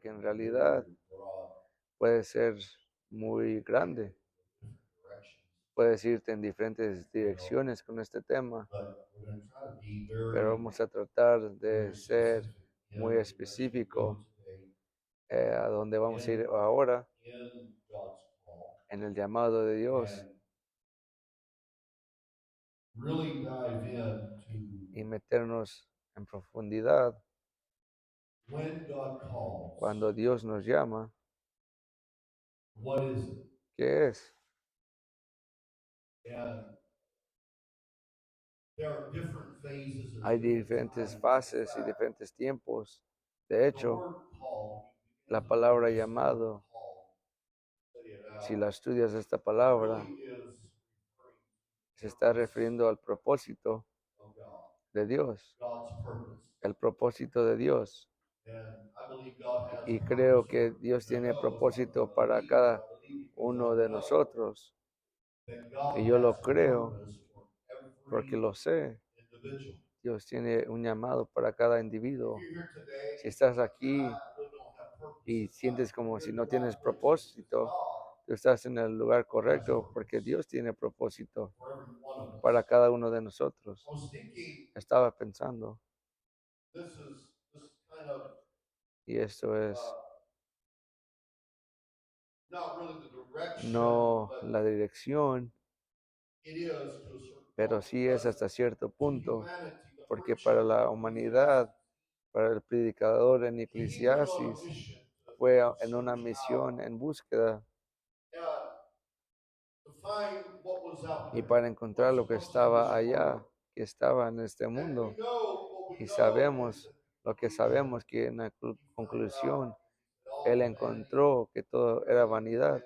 porque en realidad puede ser muy grande. Puedes irte en diferentes direcciones con este tema, pero vamos a tratar de ser muy específico a dónde vamos a ir ahora en el llamado de Dios y meternos en profundidad cuando Dios nos llama. ¿Qué es? Hay diferentes fases y diferentes tiempos. De hecho, la palabra llamado, si la estudias esta palabra, se está refiriendo al propósito de Dios, el propósito de Dios. Y creo que Dios tiene propósito para cada uno de nosotros. Y yo lo creo porque lo sé. Dios tiene un llamado para cada individuo. Si estás aquí y sientes como si no tienes propósito, tú estás en el lugar correcto porque Dios tiene propósito para cada uno de nosotros. Estaba pensando, y esto es no la dirección, pero sí es hasta cierto punto, porque para la humanidad, para el predicador en Eclesiastes, fue en una misión en búsqueda y para encontrar lo que estaba allá, que estaba en este mundo. Y sabemos lo que sabemos, que en la conclusión él encontró que todo era vanidad,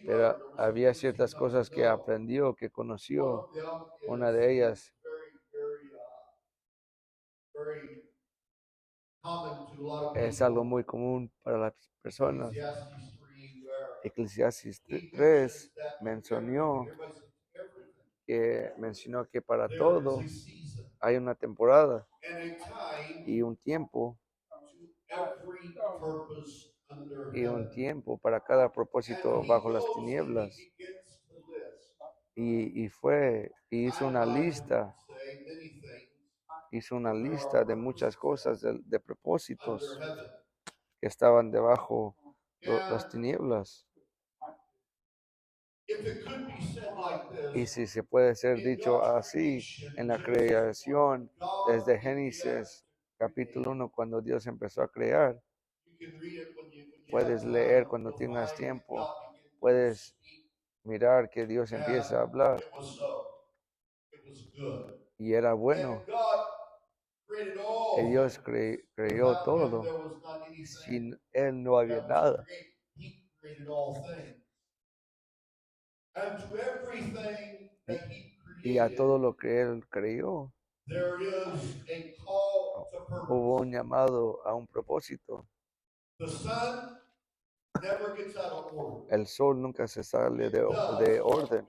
pero había ciertas cosas que aprendió, que conoció. Una de ellas es algo muy común para las personas. Eclesiastes 3 mencionó que para todo hay una temporada y un tiempo para cada propósito bajo las tinieblas. Y hizo una lista de muchas cosas, de propósitos que estaban debajo las tinieblas. Y si se puede ser dicho así, en la creación, desde Génesis capítulo 1, cuando Dios empezó a crear, puedes leer cuando tengas tiempo, puedes mirar que Dios empieza a hablar y era bueno. Y Dios creó todo. Sin Él no había nada. Y a todo lo que Él creó, hubo un llamado a un propósito. El sol nunca se sale de orden.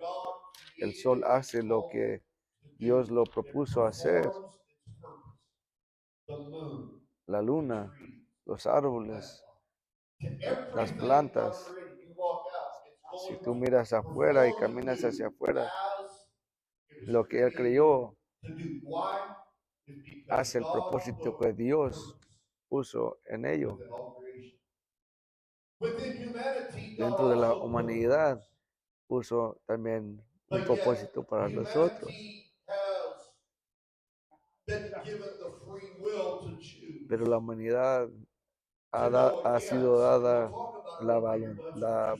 El sol hace lo que Dios lo propuso hacer. La luna, los árboles, las plantas. Si tú miras afuera y caminas hacia afuera, lo que Él creyó hace el propósito que Dios puso en ello. Dentro de la humanidad puso también un propósito para nosotros. Pero la humanidad ha sido dada la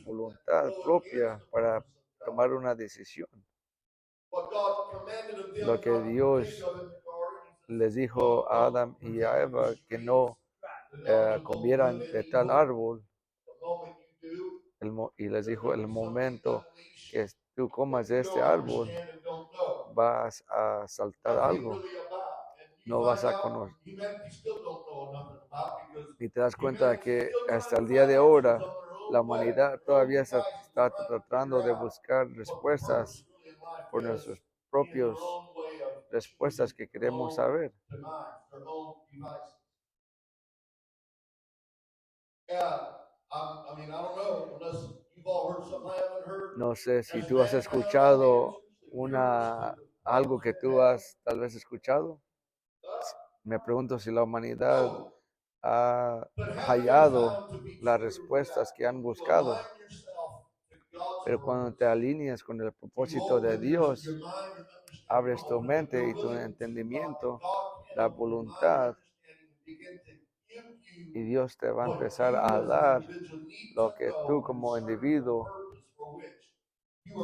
voluntad propia para tomar una decisión. Lo que Dios les dijo a Adán y a Eva que no comieran de tal árbol, y les dijo: el momento que tú comas de este árbol, vas a saltar algo, no vas a conocer. Y te das cuenta que hasta el día de ahora, la humanidad todavía está tratando de buscar respuestas por nuestras propias respuestas que queremos saber. No sé si tú has escuchado algo que tú has tal vez escuchado. Me pregunto si la humanidad ha hallado las respuestas que han buscado. Pero cuando te alineas con el propósito de Dios, abres tu mente y tu entendimiento, la voluntad, y Dios te va a empezar a dar lo que tú como individuo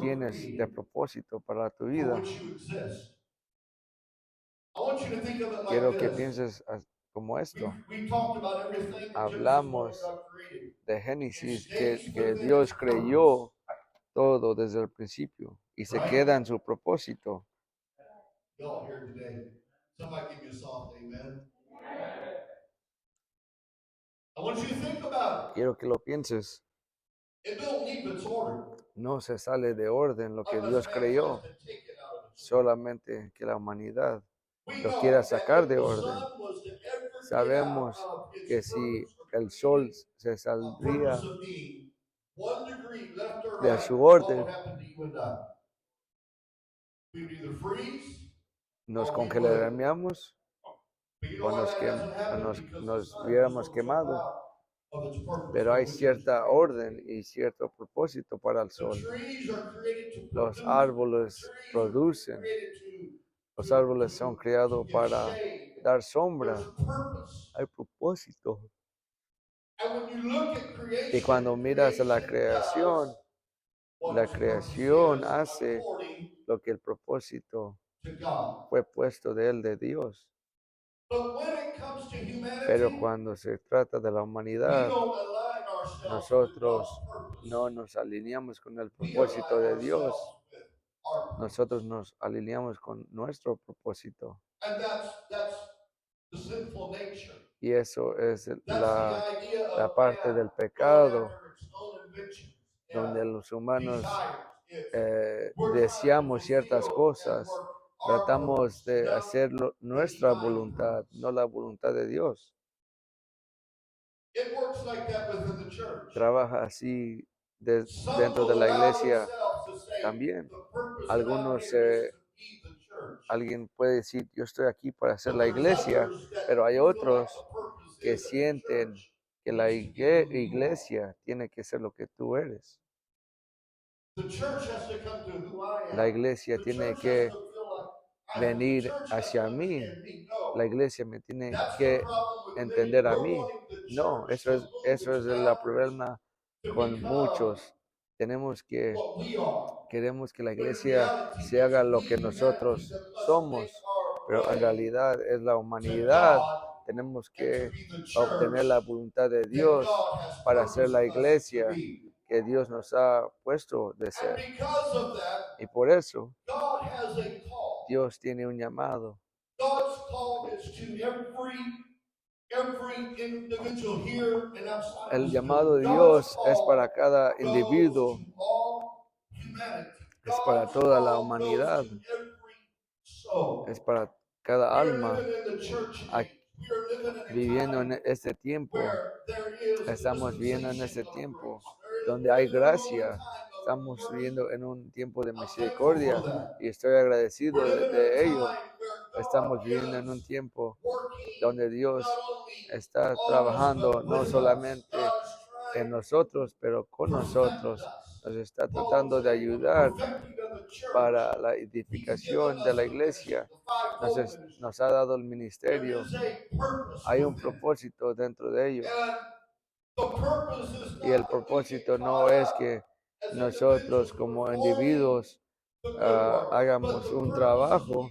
tienes de propósito para tu vida. Quiero que pienses como esto. Hablamos de Génesis, que Dios creyó todo desde el principio y se queda en su propósito. Quiero que lo pienses. No se sale de orden lo que Dios creyó, solamente que la humanidad lo quiera sacar de orden. Sabemos que si el sol se saldría de su orden, nos congelaríamos o nos hubiéramos quemado. Pero hay cierta orden y cierto propósito para el sol. Los árboles producen, los árboles son creados para dar sombra. Hay propósito. Y cuando miras a la creación hace lo que el propósito fue puesto de él, de Dios. Pero cuando se trata de la humanidad, nosotros no nos alineamos con el propósito de Dios. Nosotros nos alineamos con nuestro propósito. Y eso es la parte del pecado, donde los humanos deseamos ciertas cosas, tratamos de hacer nuestra voluntad, no la voluntad de Dios. Trabaja así dentro de la iglesia también. Alguien puede decir, yo estoy aquí para hacer la iglesia, pero hay otros que sienten que la iglesia tiene que ser lo que tú eres. La iglesia tiene que venir hacia mí. La iglesia me tiene que entender a mí. No, eso es el problema con muchos. Queremos que la iglesia se haga lo que nosotros somos, pero en realidad es la humanidad. Tenemos que obtener la voluntad de Dios para ser la iglesia que Dios nos ha puesto de ser. Y por eso Dios tiene un llamado. El llamado de Dios es para cada individuo, es para toda la humanidad, es para cada alma. Viviendo en este tiempo, estamos viviendo en este tiempo donde hay gracia, estamos viviendo en un tiempo de misericordia y estoy agradecido de ello. Estamos viviendo en un tiempo donde Dios está trabajando no solamente en nosotros, pero con nosotros. Nos está tratando de ayudar para la edificación de la iglesia. Nos ha dado el ministerio. Hay un propósito dentro de ello. Y el propósito no es que nosotros como individuos hagamos un trabajo,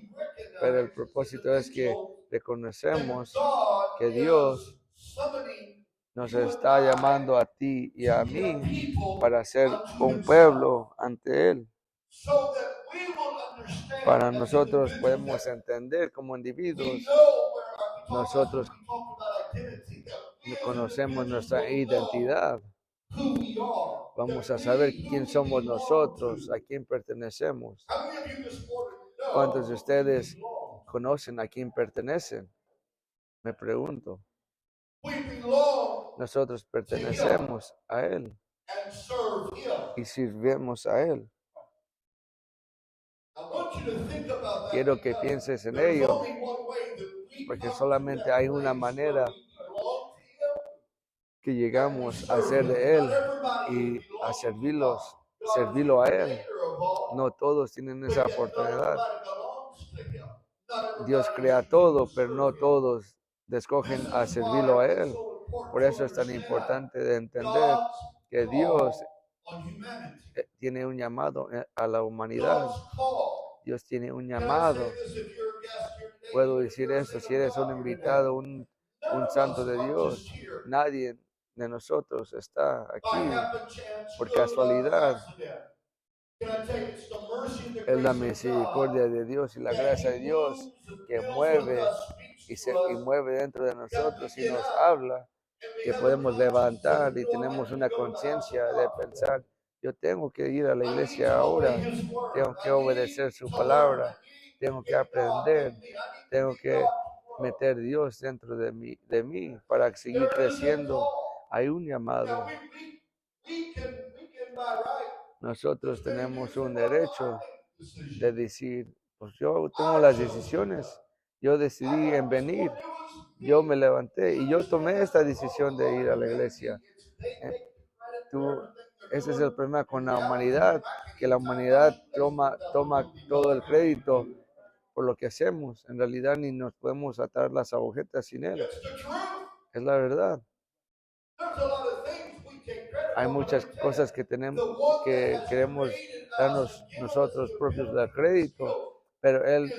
pero el propósito es que reconocemos que Dios nos está llamando a ti y a mí para ser un pueblo ante Él. Para nosotros podemos entender como individuos, nosotros conocemos nuestra identidad. Vamos a saber quién somos nosotros, a quién pertenecemos. ¿Cuántos de ustedes conocen a quién pertenecen? Me pregunto. nosotros pertenecemos a Él y sirvemos a Él. Quiero que pienses en ello, porque solamente hay una manera que llegamos a ser de Él y a servirlo a Él. No todos tienen esa oportunidad. Dios crea todo, pero no todos escogen a servirlo a Él. Por eso es tan importante de entender que Dios tiene un llamado a la humanidad. Dios tiene un llamado. Puedo decir eso, si eres un invitado, un santo de Dios, nadie de nosotros está aquí por casualidad. Es la misericordia de Dios y la gracia de Dios que mueve y mueve dentro de nosotros y nos habla, que podemos levantar y tenemos una conciencia de pensar, yo tengo que ir a la iglesia ahora, tengo que obedecer su palabra, tengo que aprender, tengo que meter Dios dentro de mí para seguir creciendo. Hay un llamado. Nosotros tenemos un derecho de decir, pues yo tengo las decisiones, yo decidí en venir, yo me levanté y yo tomé esta decisión de ir a la iglesia. Ese es el problema con la humanidad, que la humanidad toma todo el crédito por lo que hacemos. En realidad ni nos podemos atar las agujetas sin él. Es la verdad. Hay muchas cosas que queremos darnos nosotros propios el crédito, pero Él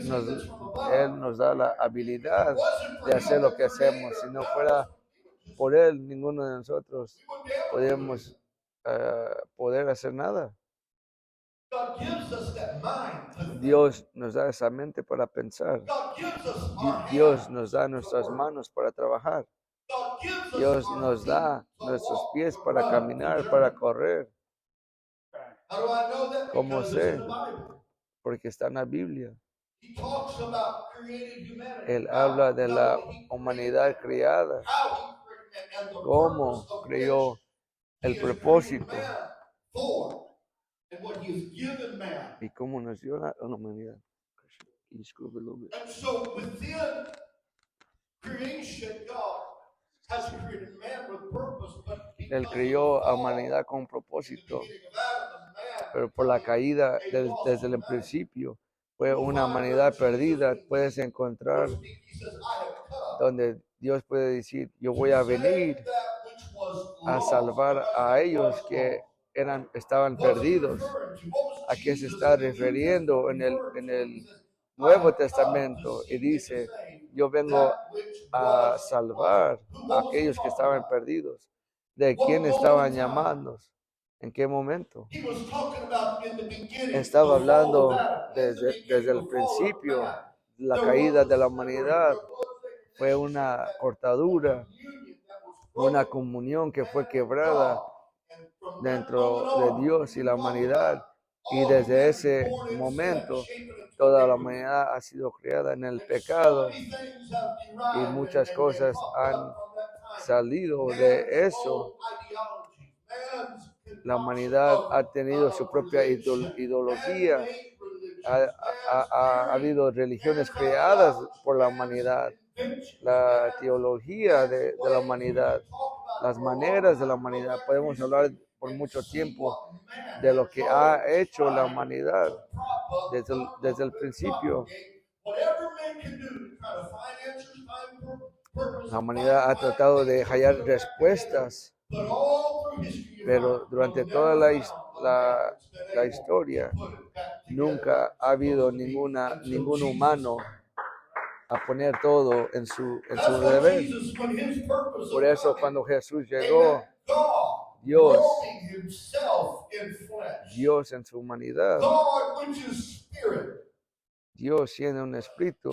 nos da la habilidad de hacer lo que hacemos. Si no fuera por Él, ninguno de nosotros podríamos poder hacer nada. Dios nos da esa mente para pensar. Dios nos da nuestras manos para trabajar. Dios nos da nuestros pies para caminar, para correr. ¿Cómo sé? Porque está en la Biblia. Él habla de la humanidad creada, cómo creó el propósito y cómo nos dio la humanidad. Él creó a humanidad con propósito, pero por la caída desde el principio fue una humanidad perdida. Puedes encontrar donde Dios puede decir, yo voy a venir a salvar a ellos que estaban perdidos. ¿A qué se está refiriendo en el Nuevo Testamento? Y dice, yo vengo a salvar a aquellos que estaban perdidos. ¿De quién estaban llamando? ¿En qué momento? Estaba hablando desde el principio. La caída de la humanidad fue una cortadura, una comunión que fue quebrada dentro de Dios y la humanidad. Y desde ese momento, toda la humanidad ha sido creada en el pecado y muchas cosas han salido de eso. La humanidad ha tenido su propia ideología. Ha habido religiones creadas por la humanidad, la teología de la humanidad, las maneras de la humanidad. Podemos hablar por mucho tiempo de lo que ha hecho la humanidad desde el principio. La humanidad ha tratado de hallar respuestas, pero durante toda la historia nunca ha habido ningún humano a poner todo en su deber. Por eso cuando Jesús llegó, Dios en su humanidad, Dios siendo un espíritu,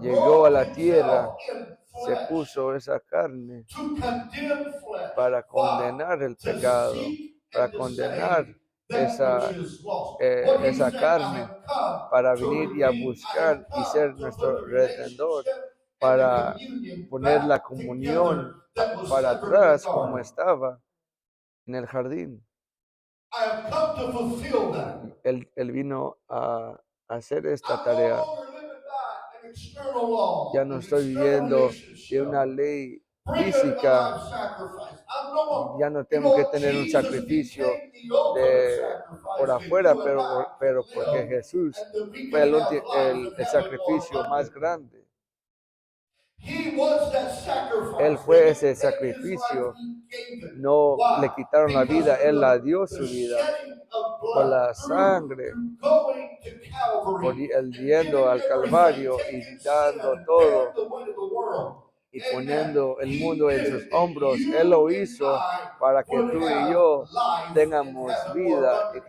llegó a la tierra, se puso esa carne para condenar el pecado, para condenar esa carne, para venir y a buscar y ser nuestro redentor. para poner la comunión para atrás como estaba en el jardín. Él vino a hacer esta tarea. Ya no estoy viviendo de una ley física. Ya no tengo que tener un sacrificio por afuera, pero porque Jesús fue el sacrificio más grande. Él fue ese sacrificio. No le quitaron la vida, Él la dio su vida con la sangre, por él yendo al Calvario y dando todo y poniendo el mundo en sus hombros. Él lo hizo para que tú y yo tengamos vida y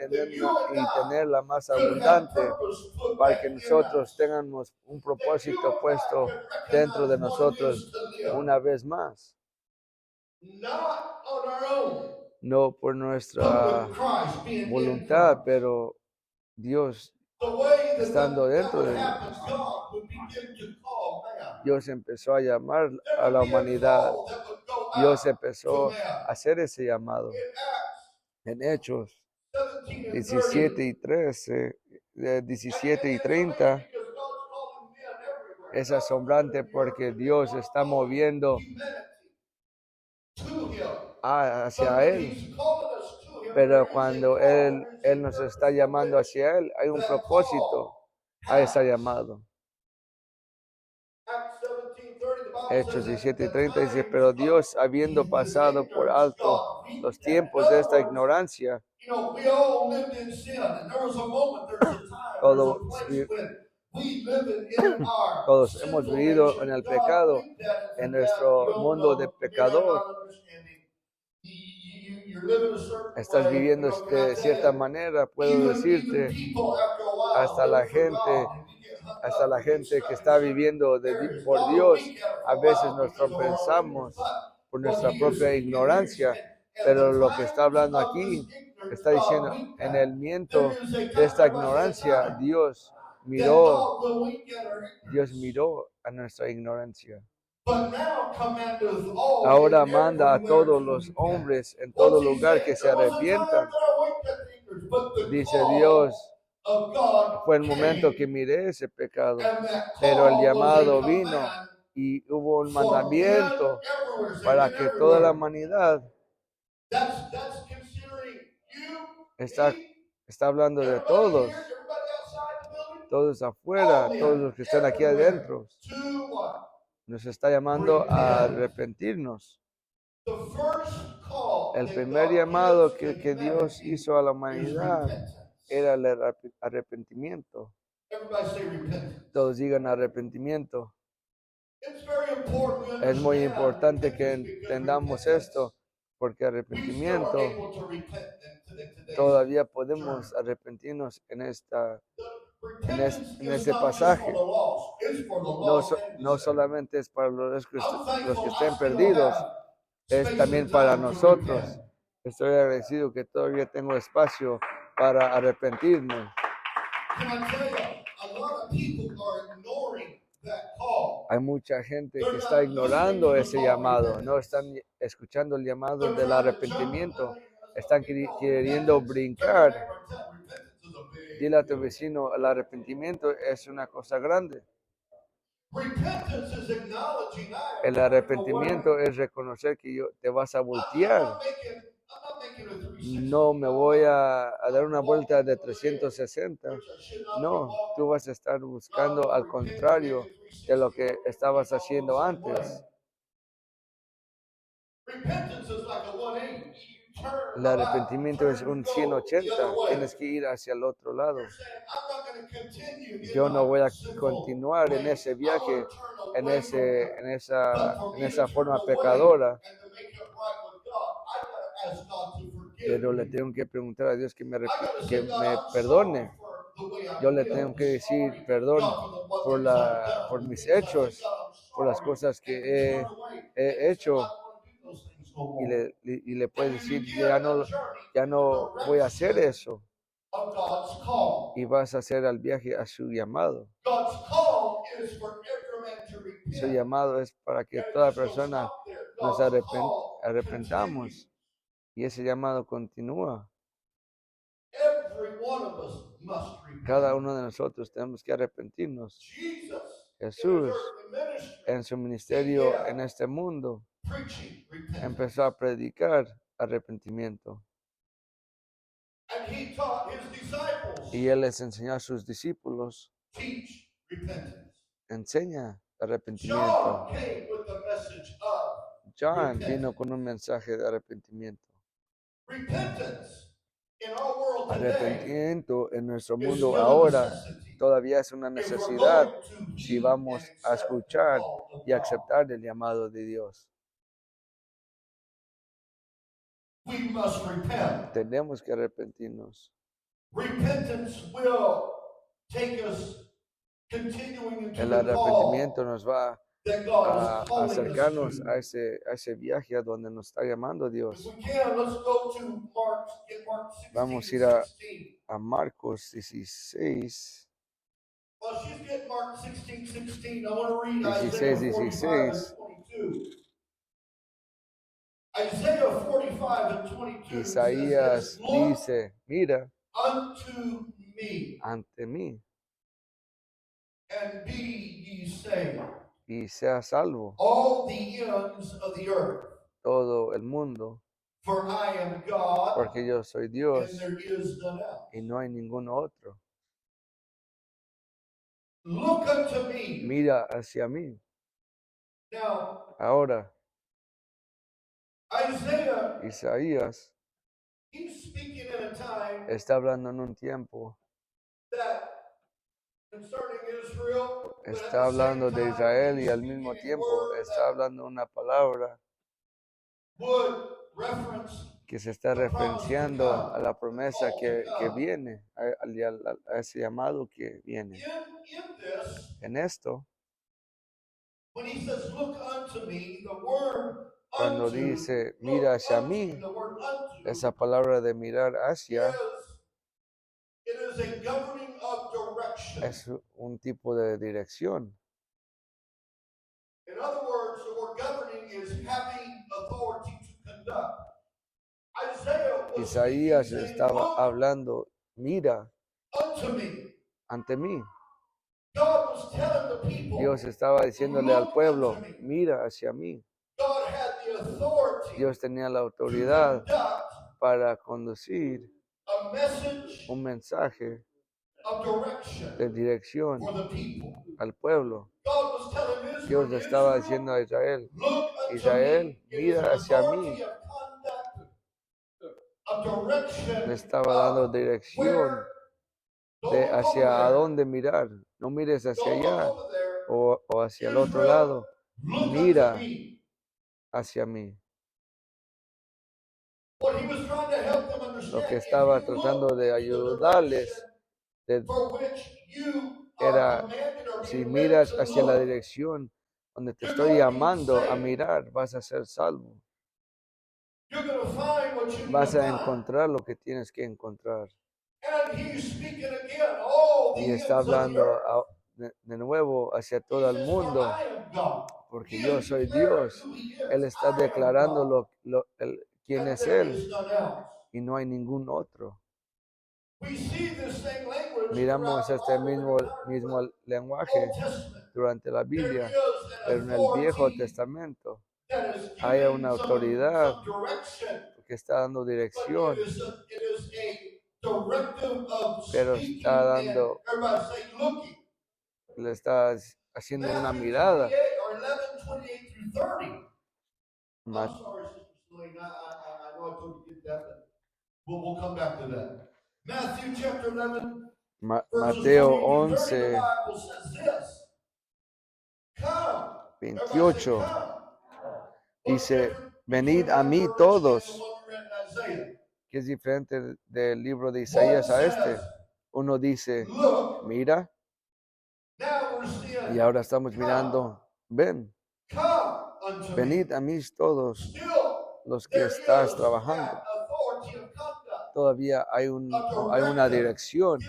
tenerla más abundante, para que nosotros tengamos un propósito puesto dentro de nosotros una vez más. No por nuestra voluntad, pero Dios estando dentro de nosotros. Dios empezó a llamar a la humanidad. Dios empezó a hacer ese llamado. En Hechos 17 y 13, 17 y 30, es asombrante porque Dios está moviendo hacia Él. Pero cuando Él nos está llamando hacia Él, hay un propósito a ese llamado. Hechos 17 y 30 dice, pero Dios, habiendo pasado por alto los tiempos de esta ignorancia, todos hemos vivido en el pecado, en nuestro mundo de pecador. Estás viviendo de cierta manera, puedo decirte, hasta la gente que está viviendo por Dios, a veces nos trompezamos por nuestra propia ignorancia, pero lo que está hablando aquí, está diciendo, en el viento de esta ignorancia, Dios miró a nuestra ignorancia. Ahora manda a todos los hombres en todo lugar que se arrepientan. Dice Dios, fue el momento que miré ese pecado, pero el llamado vino y hubo un mandamiento para que toda la humanidad está hablando de todos afuera, todos los que están aquí adentro. Nos está llamando a arrepentirnos. El primer llamado que Dios hizo a la humanidad era el arrepentimiento. Todos digan arrepentimiento. Es muy importante que entendamos esto, porque arrepentimiento, todavía podemos arrepentirnos en este pasaje. No solamente es para los que estén perdidos, es también para nosotros. Estoy agradecido que todavía tengo espacio para arrepentirme. Hay mucha gente que está ignorando ese llamado, no están escuchando el llamado del arrepentimiento, están queriendo brincar. Dile a tu vecino, el arrepentimiento es una cosa grande. El arrepentimiento es reconocer que te vas a voltear. No me voy a dar una vuelta de 360. No, tú vas a estar buscando al contrario de lo que estabas haciendo antes. El arrepentimiento es un 180. Tienes que ir hacia el otro lado. Yo no voy a continuar en ese viaje, en esa forma pecadora. Pero le tengo que preguntar a Dios que me perdone. Yo le tengo que decir perdón por mis hechos, por las cosas que he hecho. Y le puedes decir, ya no voy a hacer eso. Y vas a hacer el viaje a su llamado. Su llamado es para que toda persona nos arrepentamos. Y ese llamado continúa. Cada uno de nosotros tenemos que arrepentirnos. Jesús, en su ministerio en este mundo, empezó a predicar arrepentimiento. Y él les enseñó a sus discípulos, enseña arrepentimiento. John vino con un mensaje de arrepentimiento. Arrepentimiento en nuestro mundo ahora todavía es una necesidad si vamos a escuchar y aceptar el llamado de Dios. Tenemos que arrepentirnos. El arrepentimiento nos va a acercarnos a ese viaje a donde nos está llamando Dios. Vamos a ir a Marcos 16. 16. Isaías dice, mira, ante mí, y sea salvo todo el mundo, porque yo soy Dios y no hay ningún otro. Mira hacia mí. Ahora, Isaías está hablando en un tiempo, está hablando de Israel y al mismo tiempo está hablando una palabra que se está referenciando a la promesa que viene, a ese llamado que viene. En esto, cuando dice mira hacia mí, esa palabra de mirar hacia es un tipo de dirección. Isaías estaba hablando, mira ante mí. Dios estaba diciéndole al pueblo, mira hacia mí. Dios tenía la autoridad para conducir un mensaje de dirección al pueblo. Dios le estaba diciendo a Israel, Israel, mira hacia mí. Le estaba dando dirección de hacia a dónde mirar. No mires hacia allá o hacia el otro lado. Mira hacia mí. Lo que estaba tratando de ayudarles era, si miras hacia la dirección donde te estoy llamando a mirar, vas a ser salvo. Vas a encontrar lo que tienes que encontrar. Y está hablando de nuevo hacia todo el mundo, porque yo soy Dios. Él está declarando quién es Él y no hay ningún otro. Miramos este mismo lenguaje durante la Biblia, pero en el Viejo Testamento hay una autoridad que está dando dirección, pero le está haciendo una mirada. Mateo 11, 28 dice, venid a mí todos, que es diferente del libro de Isaías a este. Uno dice, mira, y ahora estamos mirando, ven, venid a mí todos los que estás trabajando. Todavía hay una dirección,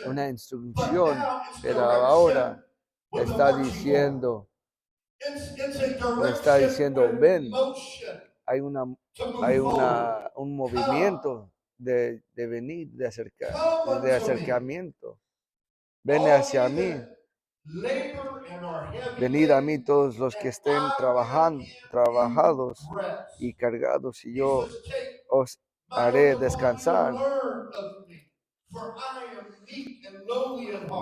una instrucción, pero ahora está diciendo, Le está diciendo, ven, hay un movimiento de venir, de acercamiento. Ven hacia mí. Venid a mí todos los que estén trabajados y cargados, y yo os haré descansar.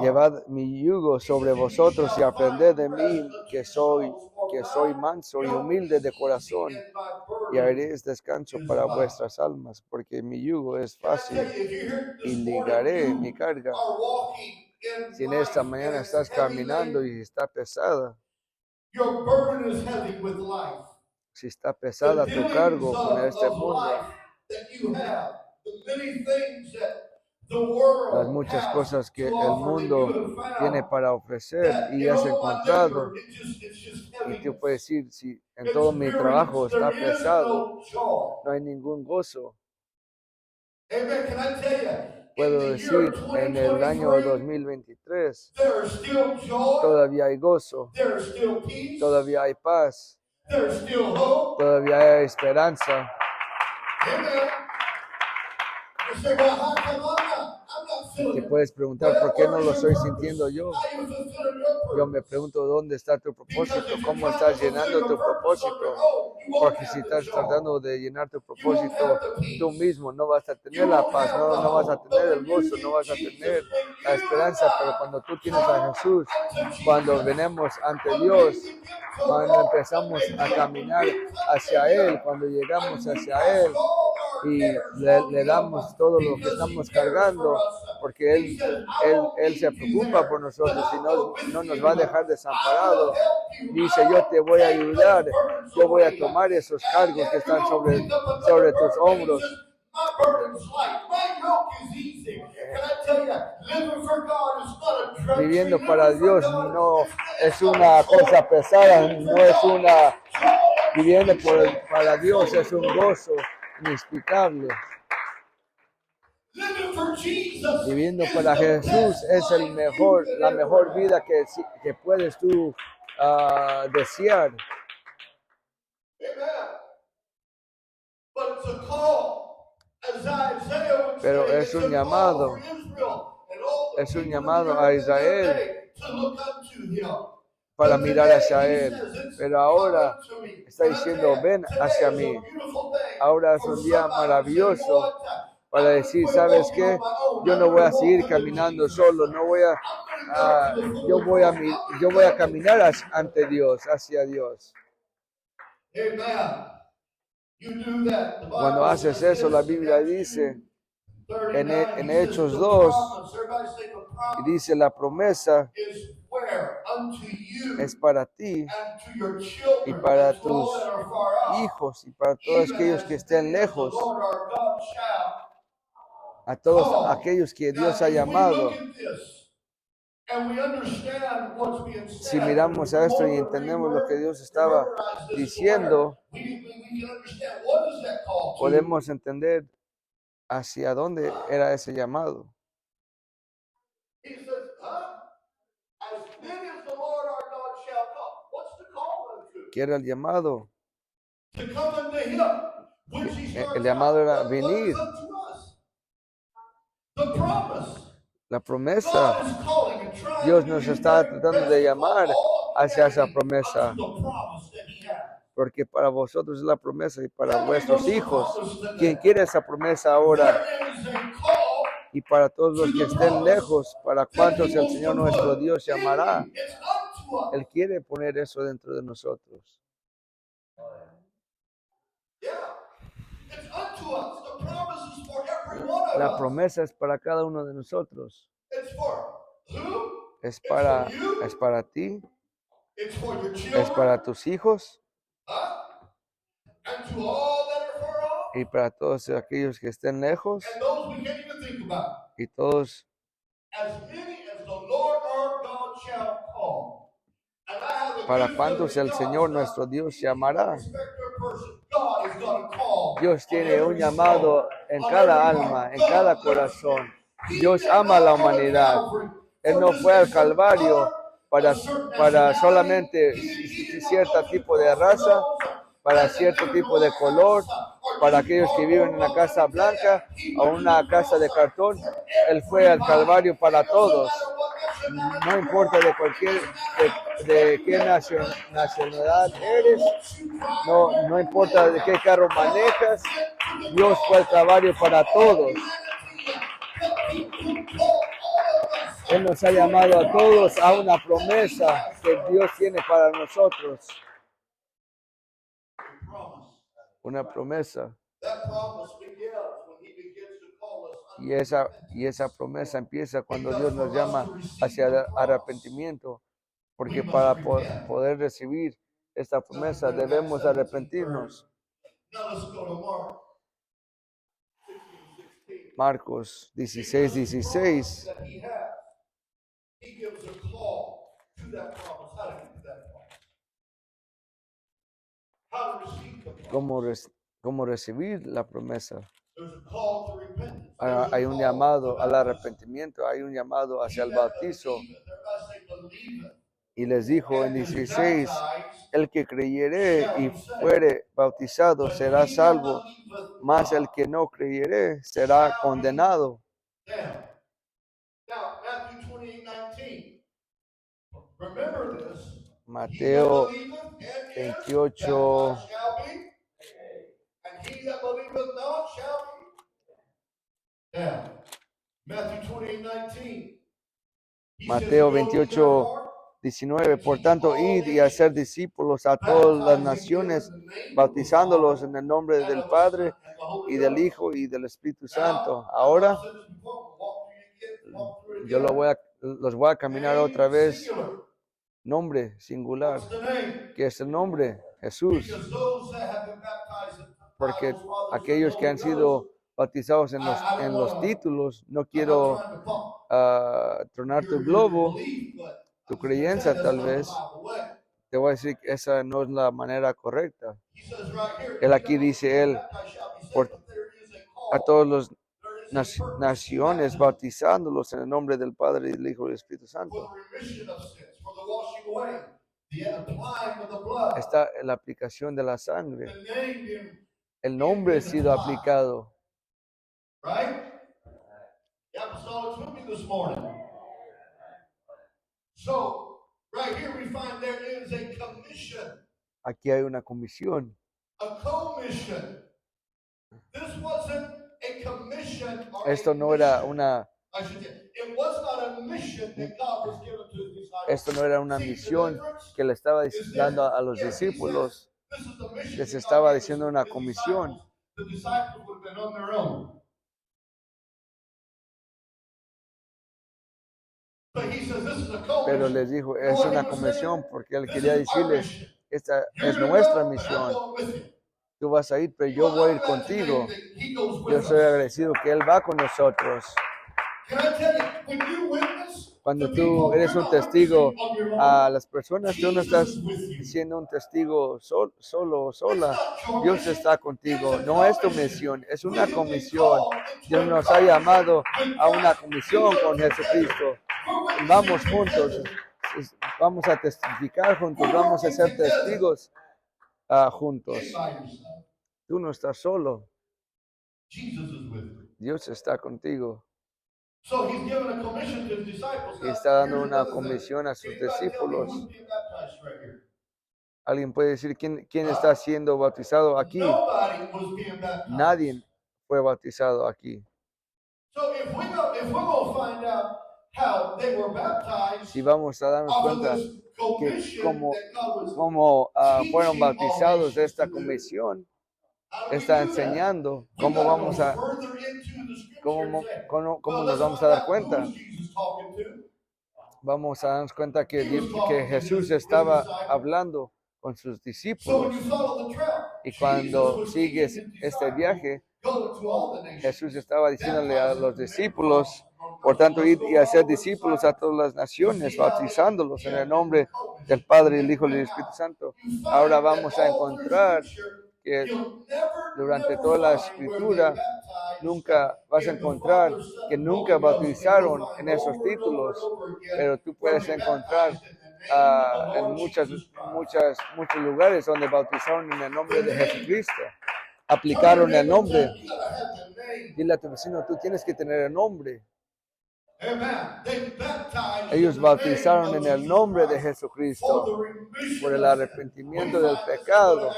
Llevad mi yugo sobre vosotros y aprended de mí, que soy manso y humilde de corazón, y haréis descanso para vuestras almas, porque mi yugo es fácil y ligaré mi carga. Si en esta mañana estás caminando y está pesada, si está pesada tu cargo con este mundo, las muchas cosas que el mundo tiene para ofrecer y has encontrado, y tú puedes decir, si en todo mi trabajo está pesado, no hay ningún gozo. Puedo decir, en el año 2023 todavía hay gozo, todavía hay paz, todavía hay esperanza. Te puedes preguntar, ¿por qué no lo estoy sintiendo yo? Yo me pregunto, ¿dónde está tu propósito? ¿Cómo estás llenando tu propósito? Porque si estás tratando de llenar tu propósito tú mismo, no vas a tener la paz, no vas a tener el gozo, no vas a tener la esperanza. Pero cuando tú tienes a Jesús, cuando venimos ante Dios, cuando empezamos a caminar hacia Él, cuando llegamos hacia Él y le damos todo lo que estamos cargando, porque Él se preocupa por nosotros y no nos va a dejar desamparados. Dice, yo te voy a ayudar, yo voy a tomar esos cargos que están sobre tus hombros. Viviendo para Dios no es una cosa pesada, no es una... Viviendo para Dios es un gozo inexplicable. Viviendo para Jesús es la mejor vida que puedes tú desear. Pero es un llamado a Israel para mirar hacia Él. Pero ahora está diciendo, ven hacia mí. Ahora es un día maravilloso para decir, ¿sabes qué? Yo no voy a seguir caminando solo, yo voy a caminar ante Dios, hacia Dios. Cuando haces eso, la Biblia dice en Hechos 2, y dice, la promesa es para ti y para tus hijos y para todos aquellos que estén lejos, a todos aquellos que Dios ha llamado. Si miramos a esto y entendemos lo que Dios estaba diciendo, podemos entender hacia dónde era ese llamado. ¿Qué era el llamado? El llamado era venir. La promesa. Dios nos está tratando de llamar hacia esa promesa. Porque para vosotros es la promesa y para vuestros hijos. ¿Quién quiere esa promesa ahora? Y para todos los que estén lejos, para cuantos el Señor nuestro Dios llamará. Él quiere poner eso dentro de nosotros. La promesa es para cada uno de nosotros. Es para ti. Es para tus hijos. Y para todos aquellos que estén lejos. Y todos. Para cuantos el Señor nuestro Dios llamará. Dios tiene un llamado en cada alma, en cada corazón. Dios ama a la humanidad. Él no fue al Calvario para solamente cierto tipo de raza, para cierto tipo de color, para aquellos que viven en una casa blanca o una casa de cartón. Él fue al Calvario para todos. No importa de qué nacionalidad eres, no importa de qué carro manejas, Dios fue al Calvario para todos. Él nos ha llamado a todos a una promesa que Dios tiene para nosotros. Una promesa. Y esa promesa empieza cuando Dios nos llama hacia el arrepentimiento. Porque para poder recibir esta promesa debemos arrepentirnos. Marcos 16:16. ¿Cómo recibir la promesa? Hay un llamado al arrepentimiento, hay un llamado hacia el bautizo. Y les dijo en 16, el que creyere y fuere bautizado será salvo, mas el que no creyere será condenado. Mateo 28. Mateo 28:19. Por tanto, id y hacer discípulos a todas las naciones, bautizándolos en el nombre del Padre y del Hijo y del Espíritu Santo. Ahora, yo los voy a caminar otra vez. Nombre singular. ¿Qué es el nombre? Jesús. Porque aquellos que han sido bautizados en los títulos, no quiero tronar tu globo, tu creencia tal vez, te voy a decir que esa no es la manera correcta. Él aquí dice, a todos los naciones, bautizándolos en el nombre del Padre, y del Hijo y del Espíritu Santo. Está en la aplicación de la sangre. El nombre ha sido aplicado. Aquí hay una comisión. Esto no era una misión que le estaba dando a los discípulos. Les estaba diciendo una comisión. Pero les dijo, es una comisión porque él quería decirles, esta es nuestra misión. Tú vas a ir, pero yo voy a ir contigo. Yo soy agradecido que él va con nosotros. Cuando tú eres un testigo a las personas, tú no estás siendo un testigo solo o sola. Dios está contigo. No es tu misión, es una comisión. Dios nos ha llamado a una comisión con Jesucristo. Vamos juntos, vamos a testificar juntos, vamos a ser testigos juntos. Tú no estás solo. Dios está contigo. Y está dando una comisión a sus discípulos. ¿Alguien puede decir quién está siendo bautizado aquí? Nadie fue bautizado aquí. Si vamos a darnos cuenta que cómo fueron bautizados de esta comisión, está enseñando cómo nos vamos a dar cuenta. Vamos a darnos cuenta que Jesús estaba hablando con sus discípulos. Y cuando sigues este viaje, Jesús estaba diciéndole a los discípulos, por tanto, ir y hacer discípulos a todas las naciones, bautizándolos en el nombre del Padre, del Hijo y del Espíritu Santo. Ahora vamos a encontrar que durante toda la Escritura nunca vas a encontrar que nunca bautizaron en esos títulos, pero tú puedes encontrar en muchos lugares donde bautizaron en el nombre de Jesucristo. Aplicaron el nombre. Dile a tu vecino, tú tienes que tener el nombre. Ellos bautizaron en el nombre de Jesucristo por el arrepentimiento del pecado.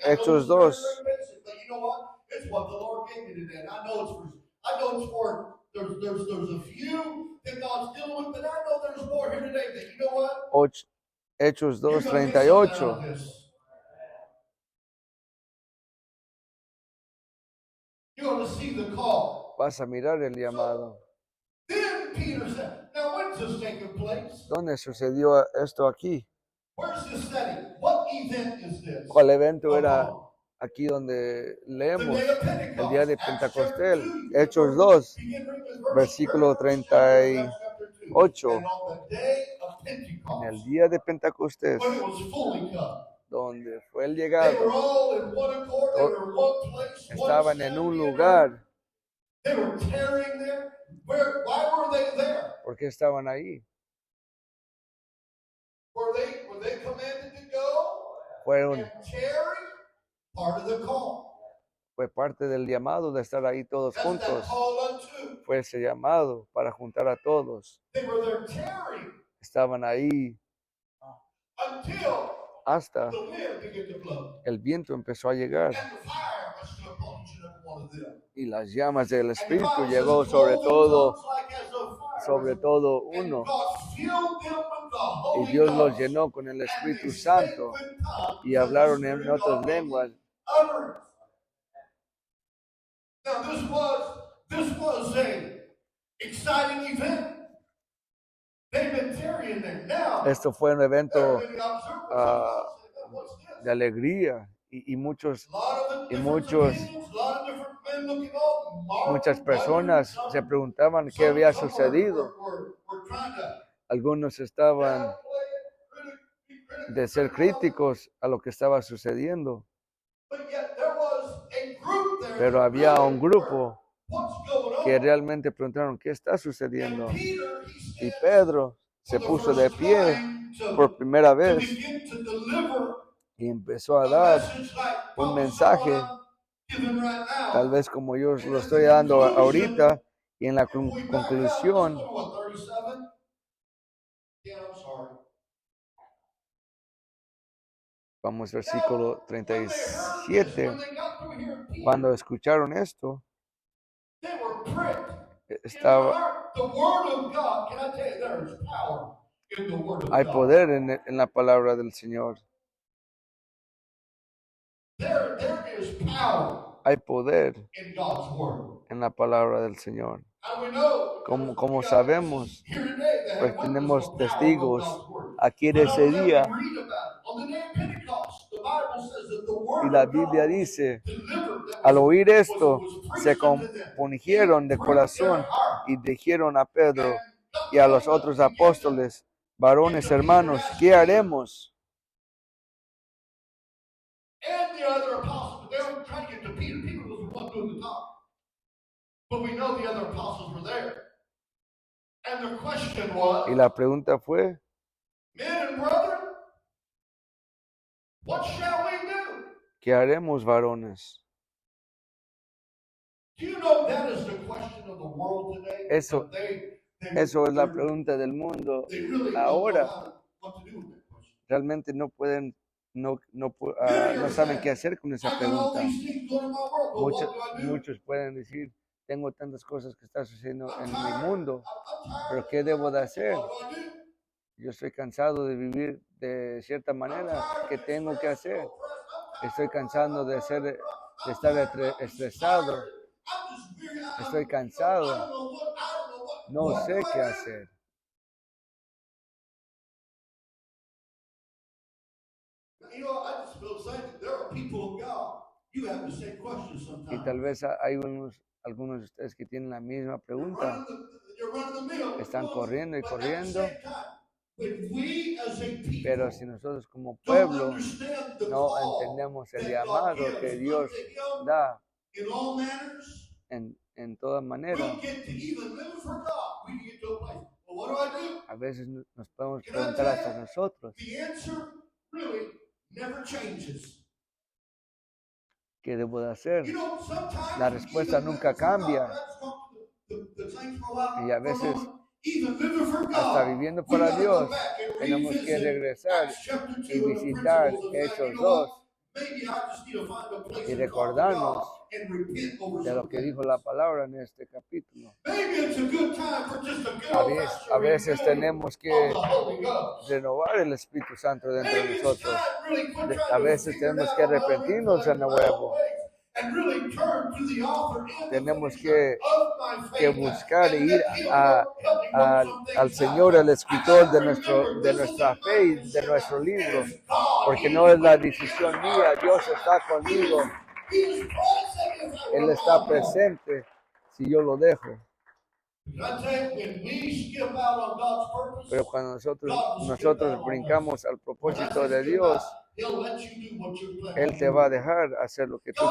Hechos 2. Hechos 2:38. Vas a mirar el llamado. ¿Dónde sucedió esto aquí? ¿Cuál evento era aquí donde leemos? El día de Pentecostés, Hechos 2, versículo 38. En el día de Pentecostés, donde fue el llegado, estaban en un lugar. ¿Por qué estaban ahí? Fue parte del llamado de estar ahí todos juntos. Fue ese llamado para juntar a todos. Estaban ahí hasta el viento empezó a llegar y las llamas del Espíritu llegó sobre todo uno, y Dios los llenó con el Espíritu Santo y hablaron en otras lenguas. This was a exciting event. Esto fue un evento de alegría y muchas personas se preguntaban qué había sucedido. Algunos estaban de ser críticos a lo que estaba sucediendo, pero había un grupo que realmente preguntaron qué está sucediendo. Y Pedro se puso de pie por primera vez y empezó a dar un mensaje, tal vez como yo lo estoy dando ahorita, y en la conclusión vamos, versículo 37. Cuando escucharon esto, hay poder en la palabra del Señor. Hay poder en la palabra del Señor. Como sabemos, pues tenemos testigos aquí en ese día. Y la Biblia dice, al oír esto, se compungieron de corazón y dijeron a Pedro y a los otros apóstoles, varones hermanos, ¿qué haremos? Y la pregunta fue, ¿qué haremos, varones? Eso es la pregunta del mundo ahora. Realmente no saben qué hacer con esa pregunta. Muchos pueden decir, tengo tantas cosas que están sucediendo en mi mundo, pero ¿qué debo de hacer? Yo estoy cansado de vivir de cierta manera. ¿Qué tengo que hacer? Estoy cansado de estar estresado. Estoy cansado. No sé qué hacer. Y tal vez hay algunos de ustedes que tienen la misma pregunta. Están corriendo y corriendo. Pero si nosotros como pueblo no entendemos el llamado que Dios da en toda manera, A veces nos podemos preguntar hasta nosotros, ¿qué debo de hacer? La respuesta nunca cambia. Y a veces, hasta viviendo para Dios, tenemos que regresar y visitar Hechos 2 y recordarnos de lo que dijo la palabra en este capítulo. A veces tenemos que renovar el Espíritu Santo dentro de nosotros. A veces tenemos que arrepentirnos de nuevo. Tenemos que buscar e ir al Señor, el escritor de nuestra fe y de nuestro libro, porque no es la decisión mía. Dios está conmigo. Él está presente si yo lo dejo. Pero cuando nosotros brincamos al propósito de Dios, Él te va a dejar hacer lo que tú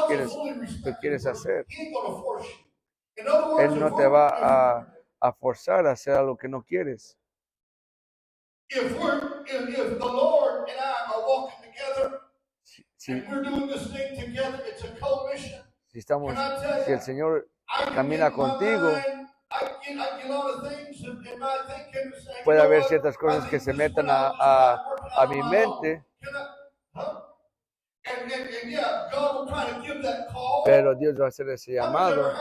quieres hacer. Él no te va a forzar a hacer algo que no quieres. Si el Señor camina contigo, puede haber ciertas cosas que se metan a mi mente, pero Dios va a hacer ese llamado.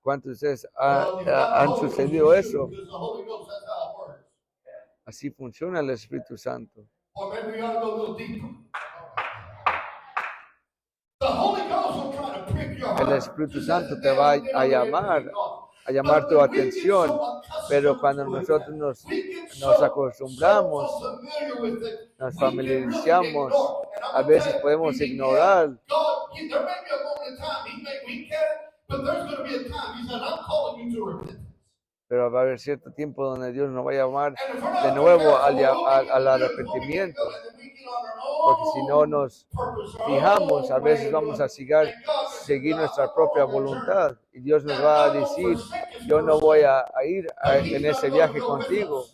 ¿Cuántos de ustedes han sucedido eso? Así funciona el Espíritu Santo. El Espíritu Santo te va a llamar tu atención, pero cuando nosotros nos acostumbramos, nos familiarizamos, a veces podemos ignorar. Pero va a haber cierto tiempo donde Dios nos va a llamar de nuevo al arrepentimiento. Porque si no nos fijamos, a veces vamos a seguir nuestra propia voluntad. Y Dios nos va a decir, yo no voy a ir en ese viaje contigo.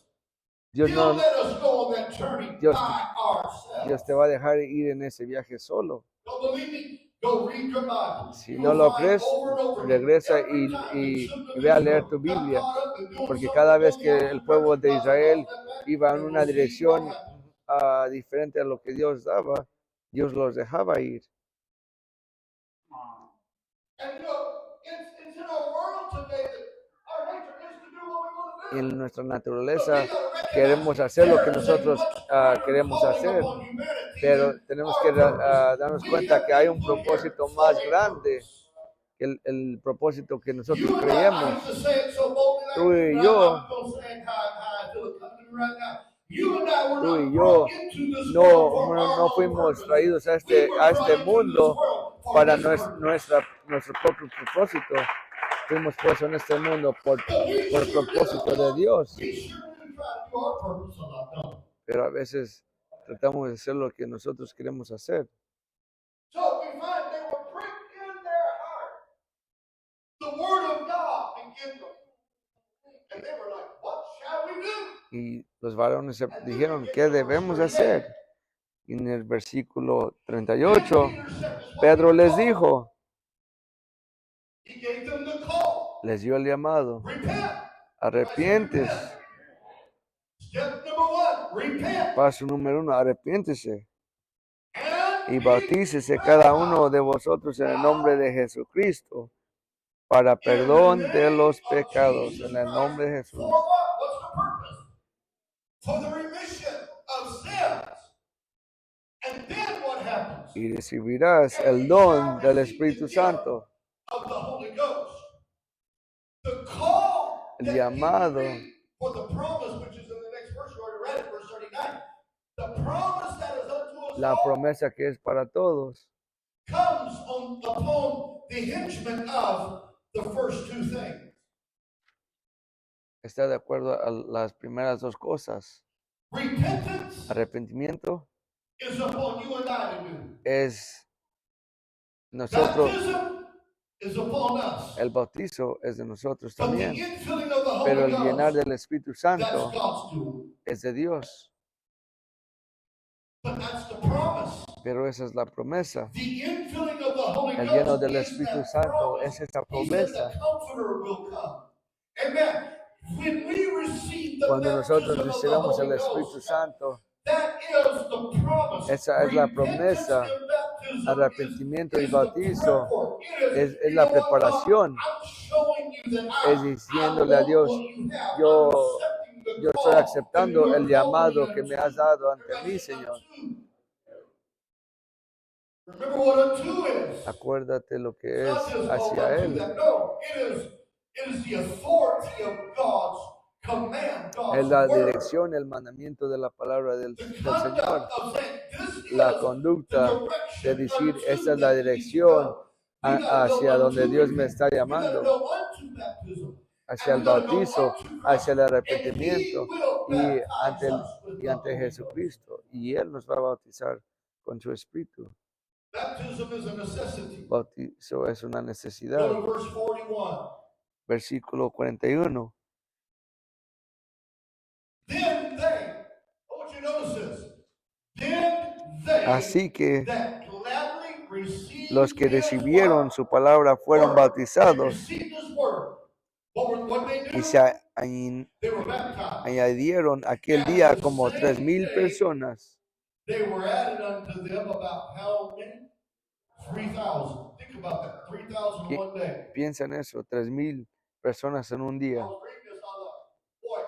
Dios te va a dejar ir en ese viaje solo. Si no lo crees, regresa y ve a leer tu Biblia, porque cada vez que el pueblo de Israel iba en una dirección diferente a lo que Dios daba, Dios los dejaba ir. Y en nuestra naturaleza queremos hacer lo que nosotros queremos hacer, pero tenemos que darnos cuenta que hay un propósito más grande que el propósito que nosotros creemos. Tú y yo no fuimos traídos a este mundo para nuestro propio propósito. Fuimos puestos en este mundo por propósito de Dios. Pero a veces tratamos de hacer lo que nosotros queremos hacer. Y los varones dijeron, ¿qué debemos hacer? Y en el versículo 38, Pedro les dijo, les dio el llamado, arrepientes. Paso número 1, arrepiéntese y bautícese cada uno de vosotros en el nombre de Jesucristo para perdón de los pecados, en el nombre de Jesús. Y recibirás el don del Espíritu Santo. El llamado. La promesa que es para todos. Está de acuerdo a las primeras dos cosas. Arrepentimiento es nosotros. El bautizo es de nosotros también. Pero el llenar del Espíritu That's Santo God's doing. es de Dios. But that's the promise. Pero esa es la promesa. The infilling of the Holy El lleno Ghost del is Espíritu that Santo promise. es esa He said promesa. the Comforter will come. Amen. When we receive the Cuando nosotros baptism of the recibamos el Holy Espíritu Ghost, Santo, that is the promise. esa es la Repentance promesa. and baptism Arrepentimiento y is the bautizo prep work. es la preparación. I'm showing you that Es diciéndole a Dios, yo estoy aceptando el llamado que me has dado ante mí, Señor. Remember what unto is. Acuérdate lo que It's es not just hacia unto Él. that. No, it is the authority of God's command, Es God's la word. dirección, el mandamiento de la palabra del The Señor. conduct of saying, this La is conducta the de direction decir, unto esta es la that you need to dirección go. We gotta go hacia donde unto Dios me repentance. está We gotta llamando, go unto baptism. hacia el And we gotta go bautizo, unto Christ. hacia el And arrepentimiento He will y baptize us with y the ante Holy Ghost. Jesucristo. Y Él nos va a bautizar con su Espíritu. Baptism is a necessity. Bautizo es una Go necesidad. to verse 41. Versículo 41. Then they, I want you to notice this. Then they Así que that gladly received los que his recibieron word, su palabra fueron they bautizados received his word. What they do? y se They were baptized. añadieron aquel día como 3,000 personas. They were added unto them about how many? 3,000. Think about that. 3,000 in one day. Piensa en eso, 3,000 personas en un I día. was reading this, I thought, boy,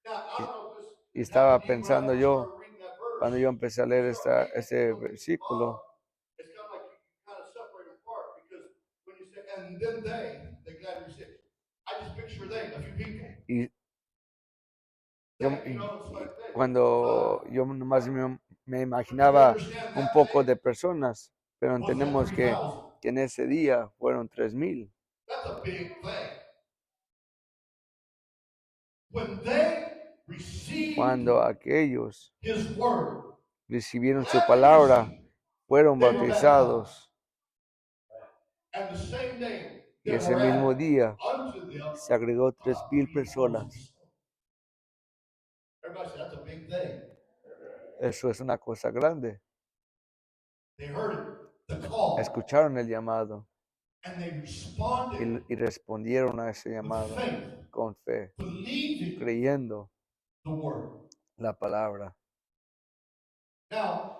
now I don't know if this Y estaba happened to you when I pensando first yo, started reading that verse. cuando yo empecé a leer ese versículo, It's kind of like you kind of separate apart because when you say, and then they gladly received. I just picture they, a few people. y That, you know, it's like they. cuando yo nomás me imaginaba un poco de personas, pero entendemos que en ese día fueron 3,000. That's a big thing. When they received Cuando aquellos his word, recibieron su palabra, fueron bautizados. and the same day Y there ese were mismo added día unto them se agregó 3,000 personas. Everybody said that's a big thing. Eso es una cosa grande. They heard it, the call, Escucharon el llamado and they responded y respondieron a ese with llamado faith, con fe, believing creyendo the word. la palabra. Now,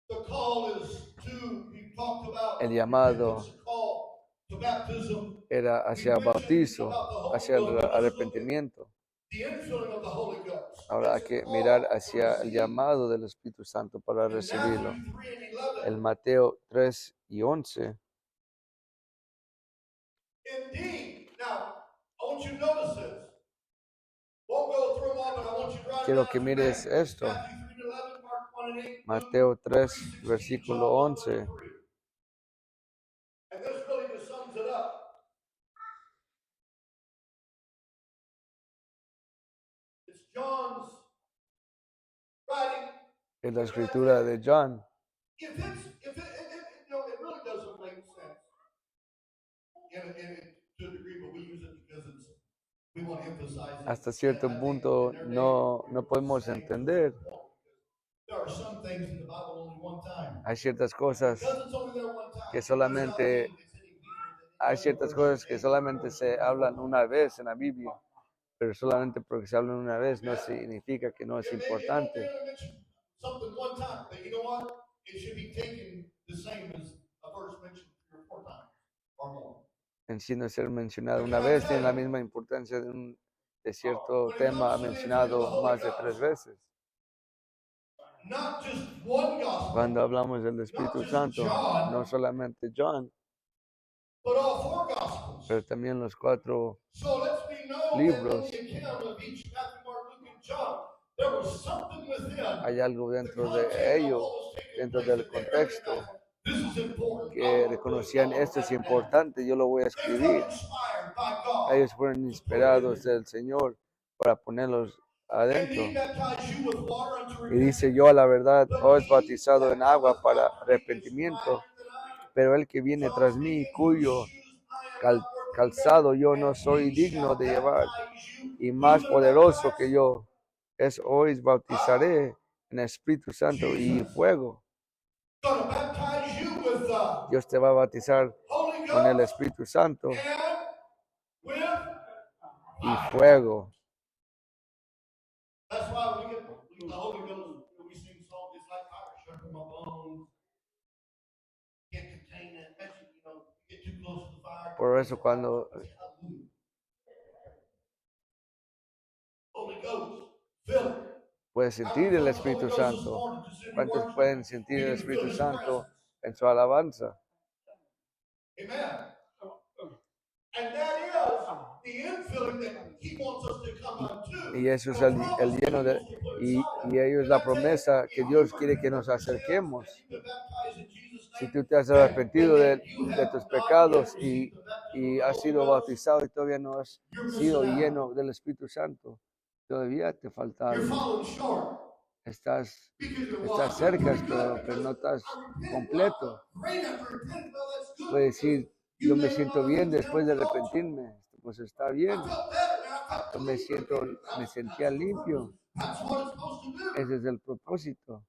the call is to, you talked about El llamado repentance, call to baptism, era hacia bautizo, hacia el arrepentimiento. the infilling of the Holy Ghost. Ahora hay It's a que call mirar to hacia el receive. llamado del Espíritu Santo para In recibirlo. Matthew 3:11, El Mateo 3 y 11. indeed. Now, I want you to notice this. Won't go through them all, but I want you to write Quiero down que to mires Matthew. esto. Matthew 3:11, Mark 1 and 8, Mateo 3, 3:16, versículo John 1 11. and 3. And this really just sums it up. It's John's writing. Es la escritura de John. If you know, it really doesn't make sense to a degree, but we use it because we want to emphasize it. Hasta cierto And I think punto in their day, no we were podemos saying entender. there are some things in the Bible only one time. Hay ciertas cosas Because it's only there one time. que solamente se hablan una vez en la Biblia, pero solamente porque se hablan una vez no significa que no es importante. Something one time, but you know what? It should be taken the same as a verse mentioned 3 or 4 times or more. En siendo ser mencionado una vez, tiene la misma importancia de cierto tema mencionado más de 3 veces. Not just one gospel, Cuando hablamos del Espíritu Santo, no solamente John, but all 4 gospels. pero también los 4 So let's be known libros. that in the account of each Matthew, Mark, Luke, and John, there was something within. Hay algo dentro de ello, dentro del contexto, This is important. que reconocían esto es importante, yo lo voy a escribir. Inspired by God. Ellos fueron inspirados del Señor para ponerlos And adentro. he baptized you with water unto Y repentance. dice, yo a la verdad os bautizado en agua para arrepentimiento, pero el que viene tras mí, cuyo calzado yo no soy digno de llevar, y más poderoso que yo es hoy bautizaré en Espíritu Santo y fuego. Gonna baptize you with the Dios te va a bautizar Holy con el Ghost Espíritu Santo and with y fire. fuego. That's why we get the Holy Ghost. We sing songs. It's like fire shut from my bones. Can't contain that message. You know, you get too close to the fire. Por eso cuando Hallelujah. Holy Ghost, fill it. puedes sentir el Espíritu Santo, ¿cuántos pueden sentir el Espíritu Santo en su alabanza? Amen. And that is the infilling that he wants us to come unto. Y eso es el lleno de, y ello es la promesa que Dios quiere que nos acerquemos. Si tú te has arrepentido de tus pecados y has sido bautizado y todavía no has sido lleno del Espíritu Santo, todavía te falta You're algo. falling short. Estás Because you're estás walking cerca, pretty good, pero no because estás I repented. completo. Great after repenting. Well, that's good. Puedes decir, You yo me made siento all bien things después de down to the altar. arrepentirme. Pues está I bien. felt better now. I felt Yo me clean siento, again. me sentía That's the limpio. purpose. That's what it's supposed to do. Ese es el propósito.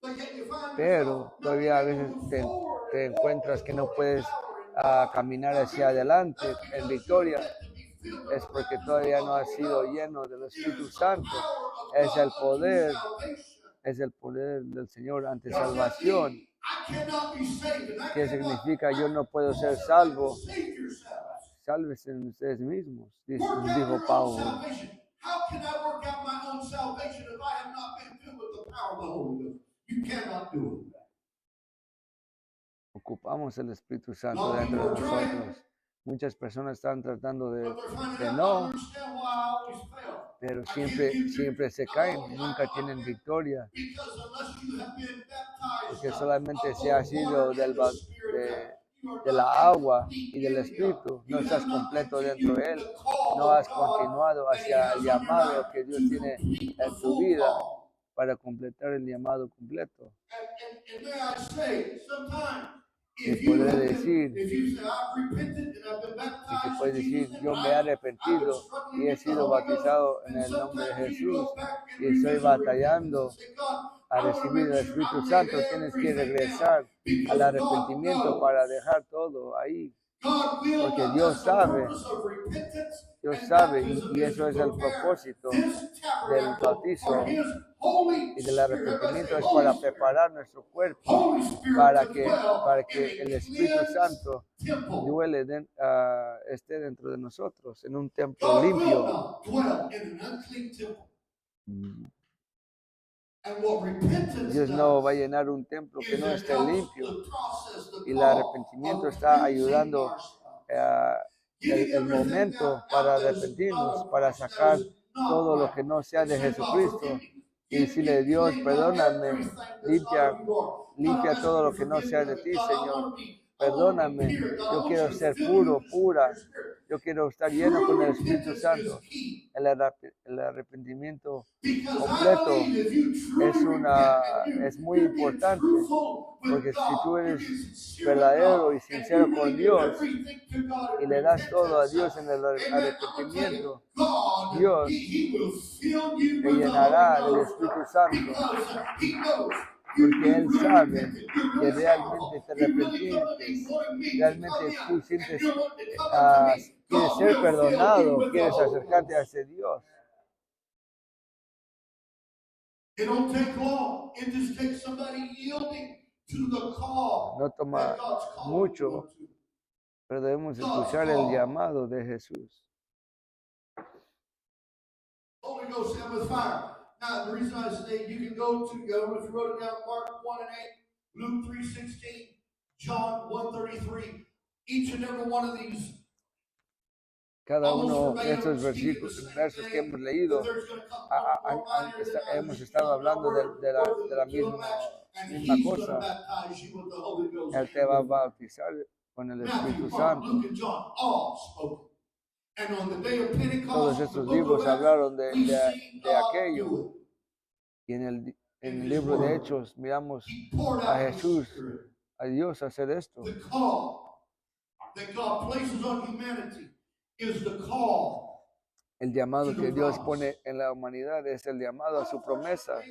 But yet you find Pero yourself todavía a not veces able to te, move forward te and encuentras que no walk in puedes power and caminar hacia adelante That's en because victoria. you're yet to be filled Es with the porque baptism todavía of no the has Holy sido Ghost. lleno del It Espíritu is the Santo. power of Es el God poder, unto salvation. es el poder del Señor ante Now, see, salvación. I cannot be saved, and I ¿Qué cannot. significa? Yo no puedo Paul ser said, salvo. save yourselves. Sálvese ustedes mismos, Work out dijo your own Pablo. salvation. How can I work out my own salvation if I have not been filled with the power of the Holy Ghost? You cannot do it. Ocupamos el Espíritu Santo Lot of dentro de people are trying, nosotros. Muchas personas están tratando but they're finding de out, I no, understand why I always fail. pero I can't siempre, give you- siempre se I caen, don't- nunca I tienen can't- victoria, Because unless you have been baptized porque solamente se ha sido water del and the Spirit, you are de la not agua complete y del in Him. Espíritu. No You estás have not completo dentro de Él, continued the call no of has God continuado that He hacia has el on your llamado life que Dios to tiene complete the en tu full vida call. para completar el llamado completo. And may I say, sometimes, Y if you podré have decir, been, if you say, I've repented and I've been y que baptized puedes in Jesus' decir, name, yo but me he I've been arrepentido struggling y he with the sido Holy Ghost, bautizado en then el nombre de sometimes you need to Jesús go back and y estoy revisit repentance batallando and say, God, a I want to recibir make el sure Espíritu I lay Santo, tienes que everything regresar down. al Because God arrepentimiento knows, para dejar todo ahí, God will, porque that's Dios the sabe, purpose of repentance Dios and sabe, baptism y is eso to es el prepare propósito this del tabernacle bautizo for His Holy y del Spirit. Everybody arrepentimiento say, es Holy para Spirit. preparar nuestro cuerpo Holy Spirit para to que, dwell para in que a el Espíritu cleansed Santo temple. esté dentro de nosotros, en un templo God will limpio. not dwell in an unclean temple. Mm. And what repentance Dios no va a does llenar un templo que is no it esté helps limpio, the process, the y el call arrepentimiento of está cleansing ayudando ourselves. Getting el everything momento out para that is arrepentirnos, not of para Christ, that sacar is not todo lo right. que no sea And de say, God, Jesucristo forgive me. y Get decirle, me Dios, clean, God, perdóname, everything that's not limpia, of you, Lord. God, limpia I'm asking todo you lo to que no forgive sea me de of it. ti, God, I Señor. want to be Perdóname, pure. God, I yo want quiero you to ser fill me puro, with pura, your Spirit. yo quiero estar lleno con True el Espíritu repentance Santo. is key. El arrepentimiento Because I completo believe if you truly repent and es muy you're being importante, truthful porque with si tú God, you're eres being sincere with verdadero God, y and sincero you con really give Dios everything to God y in le das todo a repentance, Dios en el amen, I'm going to tell arrepentimiento, you, God, Dios he will fill you te with the Holy llenará del Ghost Espíritu Santo, because He knows porque Él you're really sabe repentant, you're que really realmente sorrowful, te you really come to me arrepientes, wanting me to realmente come in, tú and sientes, you're wanting to come unto me. quieres God ser will fill you perdonado, with the quieres Holy acercarte a Ghost. ese Dios. It don't take long. It just takes somebody yielding to the call No toma that God's calling you mucho, unto. pero debemos God's escuchar el call. llamado de Jesús. Holy Ghost sent with fire. Now, the reason I say you can go to, if you wrote it down, Mark 1 and 8, Luke 3:16, John 1:33. Each and every one of these, Cada almost uno de verbatim, estos speak of the same versos que thing, hemos that leído, there's going to come one more mightier than I, hemos who's estado coming hablando word de la to a match, and misma he's going to cosa. baptize you with the Holy Ghost. Él te va a bautizar con el Matthew, Espíritu Mark, Santo. Luke, and John all spoke. And on the day of Todos Pentecost, the estos book libros of Acts, hablaron we see de God aquello. do it. Y en In el His libro de Word. Hechos miramos He poured a out His Jesús, Spirit. a Dios hacer esto. The call that God places on humanity is the call. El llamado que Dios pone en la humanidad es el llamado a su promesa.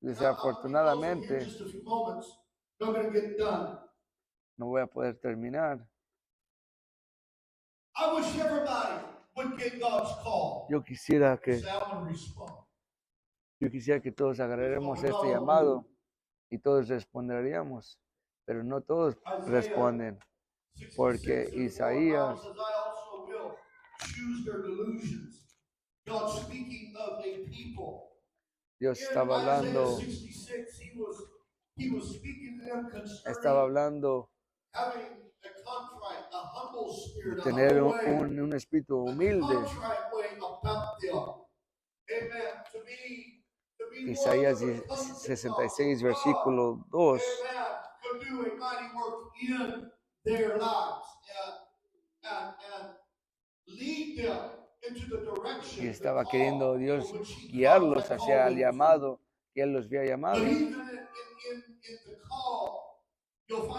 Desafortunadamente, Just a few moments, not going to get done. no voy a poder terminar. I wish everybody would get God's call. Yo quisiera que Say, I'm going to respond. Yo quisiera que todos agarráramos este llamado y todos responderíamos, pero no todos responden, porque Isaías Dios estaba hablando de tener un espíritu humilde. Isaías 66, versículo 2. Y estaba queriendo Dios guiarlos hacia el llamado que Él los había llamado.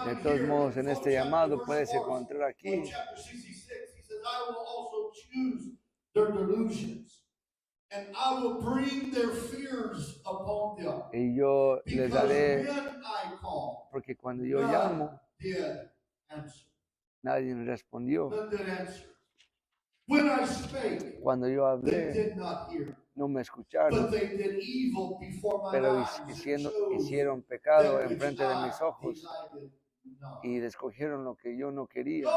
De todos modos, en este llamado puedes encontrar aquí y yo les daré, porque cuando yo llamo, nadie me respondió. Cuando yo hablé, no me escucharon, pero hicieron pecado enfrente de mis ojos y escogieron lo que yo no quería.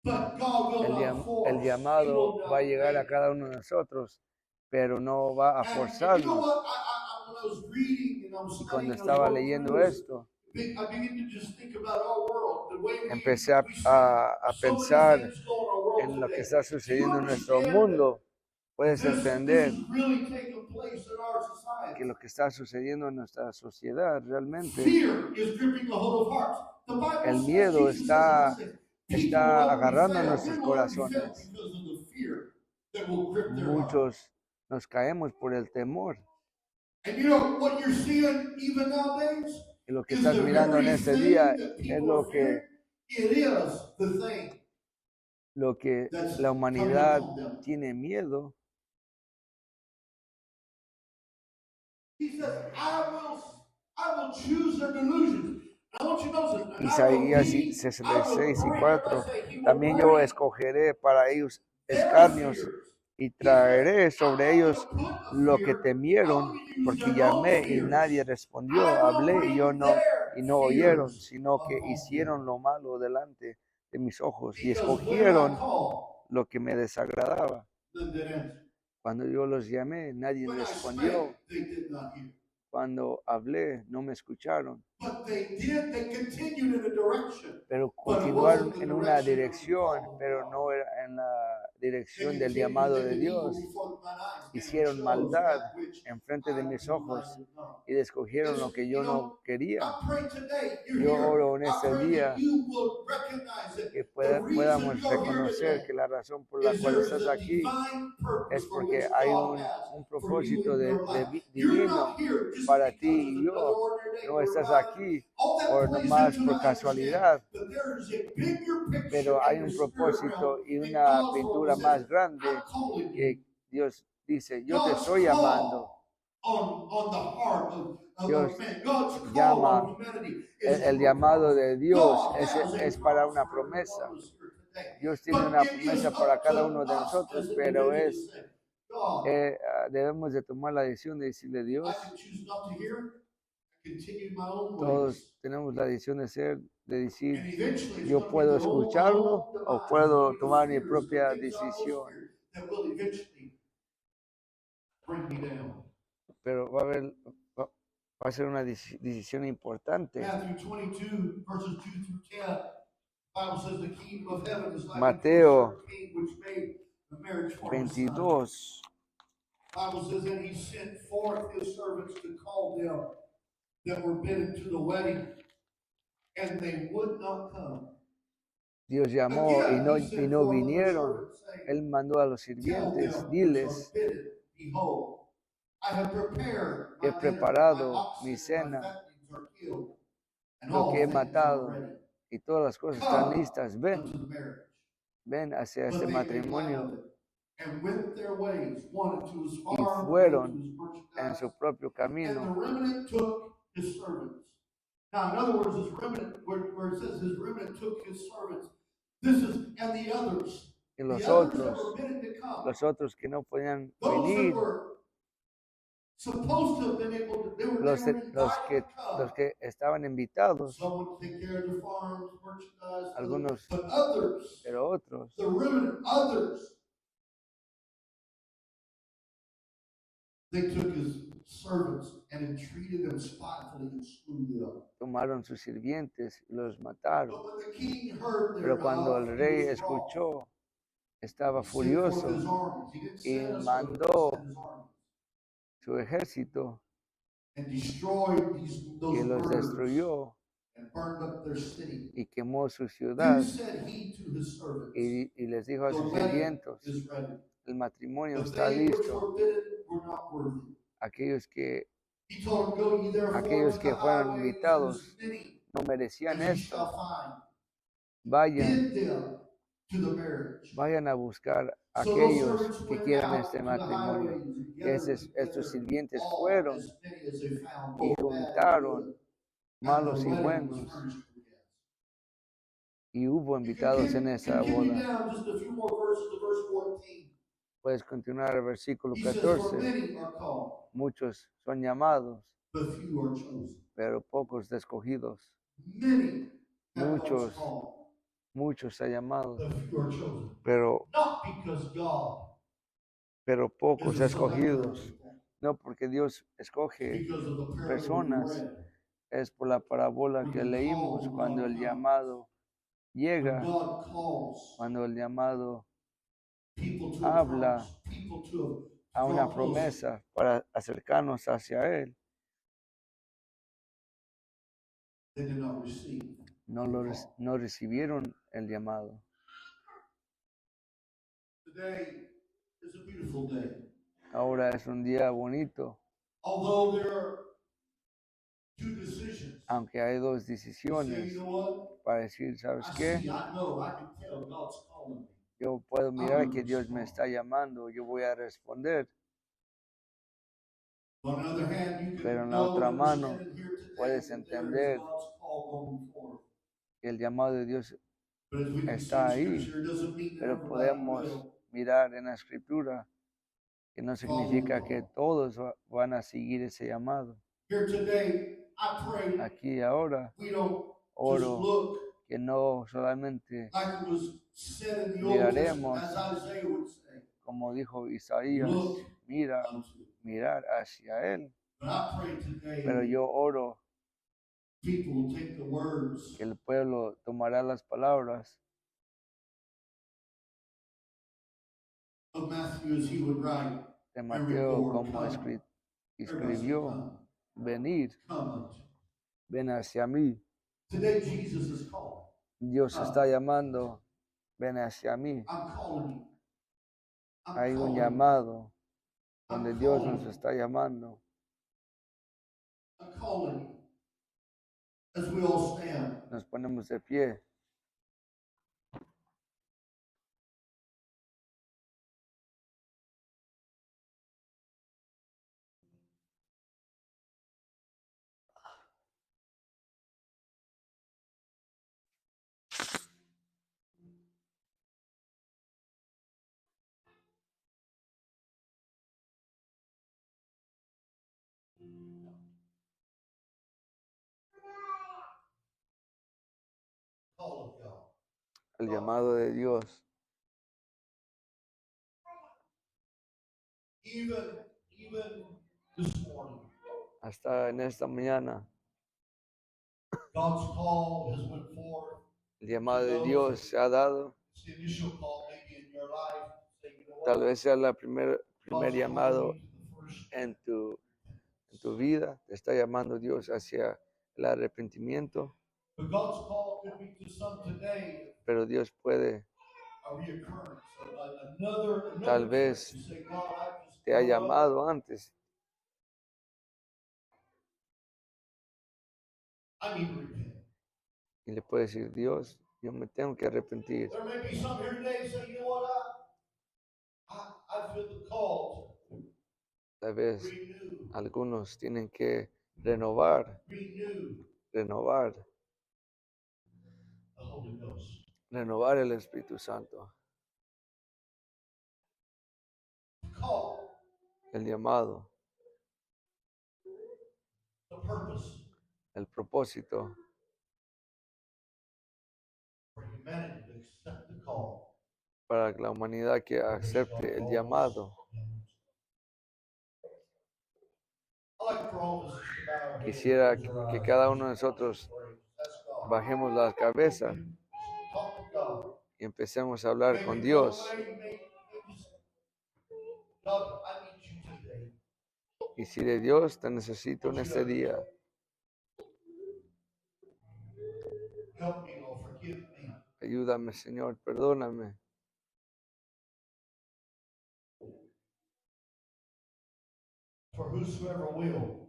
El llamado va a llegar a cada uno de nosotros, pero no va a forzarnos. Y cuando estaba leyendo esto, empecé a pensar en lo que está sucediendo en nuestro mundo. Puedes entender que lo que está sucediendo en nuestra sociedad realmente, el miedo está agarrando a nuestros corazones. Muchos nos caemos por el temor. Y lo que estás mirando en este día es lo que la humanidad tiene miedo. Isaías 66:4. También yo escogeré para ellos escarnios y traeré sobre ellos lo que temieron, porque llamé y nadie respondió, hablé y no oyeron, sino que hicieron lo malo delante de mis ojos y escogieron lo que me desagradaba. Cuando yo los llamé, nadie respondió. Cuando hablé, no me escucharon. Pero continuaron en una dirección, pero no era en la dirección del llamado de Dios. Hicieron maldad enfrente de mis ojos y escogieron lo que yo no quería. Yo oro en este día que podamos reconocer que la razón por la cual estás aquí es porque hay un propósito divino para ti y yo. No estás aquí nomás por casualidad, pero hay un propósito y una pintura más grande que Dios dice, yo te estoy llamando. Dios llama, el llamado de Dios es para una promesa. Dios tiene una promesa para cada uno de nosotros, pero debemos de tomar la decisión de decirle, Dios, todos tenemos la decisión de decir, yo puedo escucharlo o puedo tomar mi propia decisión. Pero va a ser una decisión importante. Mateo 22. Bible says that he sent forth his servants to call them that were bidden to the wedding, and they would not come. Dios llamó y no vinieron. Él mandó a los sirvientes, diles, he preparado mi cena and lo que he all things are matado ready. y todas las cosas están Come listas. unto Ven, the marriage. ven hacia But este they made light matrimonio. of it, and went their ways, one into his Y farm, fueron one into his en merchandise, su propio and the camino. remnant took his servants. Now, in other words, his remnant, where it says his remnant took his servants, this is, and the others. Y The los others that otros, were permitted to come, los otros que no podían those that venir, were supposed to have been able to, they were los invited to come. que estaban invitados, Someone to take care of their farms, merchandise, algunos, but others, pero otros, the remnant, others, they took his servants and entreated them spitefully and slew them. tomaron sus sirvientes y los mataron. But when the king heard Pero cuando thereof, el he rey was wroth. escuchó, estaba He sent forth furioso his armies. He didn't y send a servant, mandó he sent his armies. su ejército And destroyed those y los birds destruyó and burned up their city. y quemó su ciudad. Then said he to his servants, Y les dijo a the sus wedding sirvientos, is ready. el matrimonio But está they which listo. were bidden were not worthy. Aquellos que He told them, go ye therefore Aquellos into que the fueron highways, invitados and as many no merecían as ye esto. shall find. Vayan, Bid them to the marriage. vayan a buscar a So those aquellos servants que went quieran out este to the matrimonio. highways and gathered Estos together sirvientes all, fueron as many as they found, y both bad and juntaron good. malos And y the wedding was buenos, furnished for guests. y hubo invitados en esa Continue boda. down just a few more verses to verse 14. Puedes continuar el versículo He says, for 14. many are called, Muchos son llamados, but few are chosen. pero pocos escogidos. Many have God's Muchos, called, muchos ha llamado, but few are chosen. pero Not because God pocos is a selector of escogidos. people, No porque Dios escoge because of the parable we personas, read. es por la parábola que leímos, cuando el llamado When llega, God calls cuando el llamado people to a habla promise, people to a una draw closer, promesa para acercarnos hacia Él, they did not receive. no recibieron el llamado. Today is a beautiful day. Ahora es un día bonito, Although there are two decisions. aunque hay dos You say, decisiones you know what? para decir, ¿sabes I qué? see, I know, I can tell God's calling me. Yo puedo mirar que Dios me está llamando, yo voy a responder. On the other hand, you Pero can en la know otra and mano, understand here today puedes that there entender is God's call going forth. que el llamado de Dios But as we can see está in ahí, Scripture, it doesn't mean that pero everybody podemos will. mirar en la escritura que no significa que todos van a seguir ese llamado. Here today, I pray Aquí y ahora we don't just oro look que no solamente like it was said in the Old miraremos, Testament, as Isaiah would say, como dijo Isaías, look mira, unto. mirar hacia Él. But I pray today Pero yo oro people will take the words que el pueblo tomará las palabras of Matthew as he would write, de Mateo como escribió, venid, come unto. ven hacia mí. Today Jesus is calling. Dios está llamando, ven hacia mí. I'm calling you. I'm Hay un calling you. llamado donde I'm Dios calling nos you. está llamando. I'm calling you. As we all stand. Nos ponemos de pie. Call of God. El llamado de Dios. Even this morning, Hasta en esta mañana, God's call has went forth. el llamado de Dios se ha dado. It's the initial call maybe in your life. Say, you know what? Tal vez sea el primer God's llamado calling me to the first. en tu vida. Te está llamando Dios hacia el arrepentimiento. But God's call could be to some today Pero Dios puede, a reoccurrence, another tal vez chance to say, God, I just te ha grown up. llamado antes. I need to repent. y le puede decir, Dios, yo me tengo que arrepentir. There may be some here today say, you know what, I feel the call Tal to vez renew, algunos tienen que renovar renew the Holy Ghost. el Espíritu Santo, The call, el llamado, the purpose el propósito for humanity to accept the call. para la humanidad que acepte el llamado. I'd like for all of us just to bow our heads, Quisiera close our que eyes, cada and uno de just nosotros pray. That's God. bajemos la cabeza Talk to God. y empecemos a hablar Maybe con you Dios come away, you may just, God, I need you today. y decirle, Dios, te necesito en este día. Help me, Lord, forgive me. Ayúdame, Señor, perdóname. For whosoever will.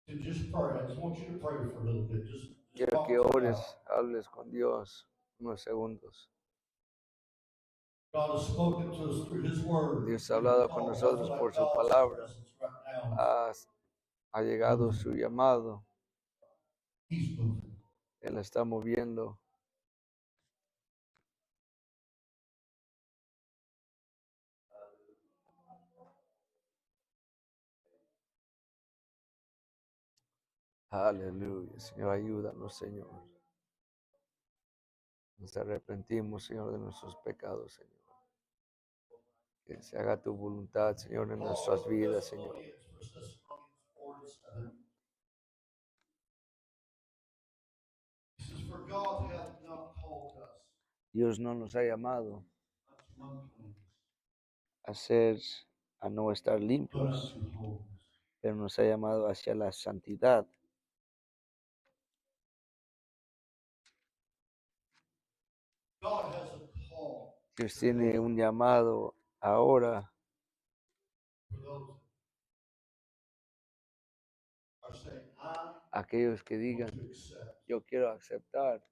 To just pray. I just want you to pray for a little bit. Just Quiero talk que to ores, God. hables con Dios unos segundos. God has spoken to us through His Word. Dios ha hablado con I nosotros feel por like su God's palabra. presence right now. Ha llegado su llamado. He's moving. Él está moviendo. Aleluya, Señor, ayúdanos, Señor. Nos arrepentimos, Señor, de nuestros pecados, Señor. Que se haga tu voluntad, Señor, en nuestras vidas, Señor. For God hath not called us Dios no nos ha llamado unto uncleanness, a no estar but limpios, unto holiness. pero nos ha llamado hacia la santidad. God has a call Dios tiene un llamado ahora for those that are saying, I a aquellos que want digan, to accept yo quiero aceptar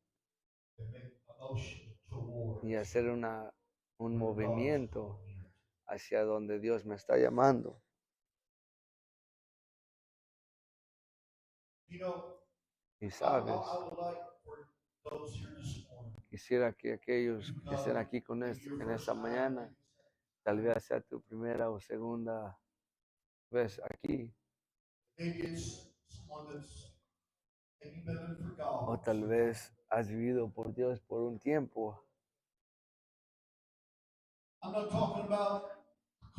and make a motion towards y hacer un where God is movimiento calling me. hacia donde Dios me está llamando. You know, Y I sabes, would like for those here this morning, quisiera que aquellos you que estén come, aquí con maybe your en first esta time, mañana, tal vez sea tu primera o segunda vez aquí, maybe it's someone that's maybe been living for God. o tal vez has vivido por Dios por un tiempo. I'm not talking about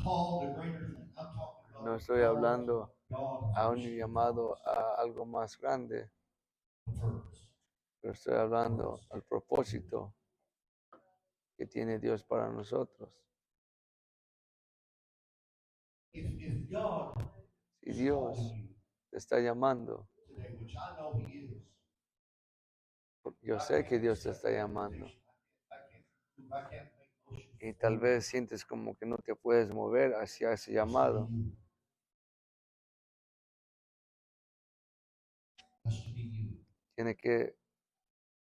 call to greater thing. I'm talking about No estoy call hablando to God a un mission llamado a algo más grande, purpose. pero estoy hablando al propósito que tiene Dios para nosotros. If God Si is Dios calling you te está llamando, today, which I know He is, yo I sé que can't Dios te accept está that llamando. invitation. I can't make motion Y tal forward. vez sientes como que no te puedes mover hacia ese llamado. Has to be you. Tiene que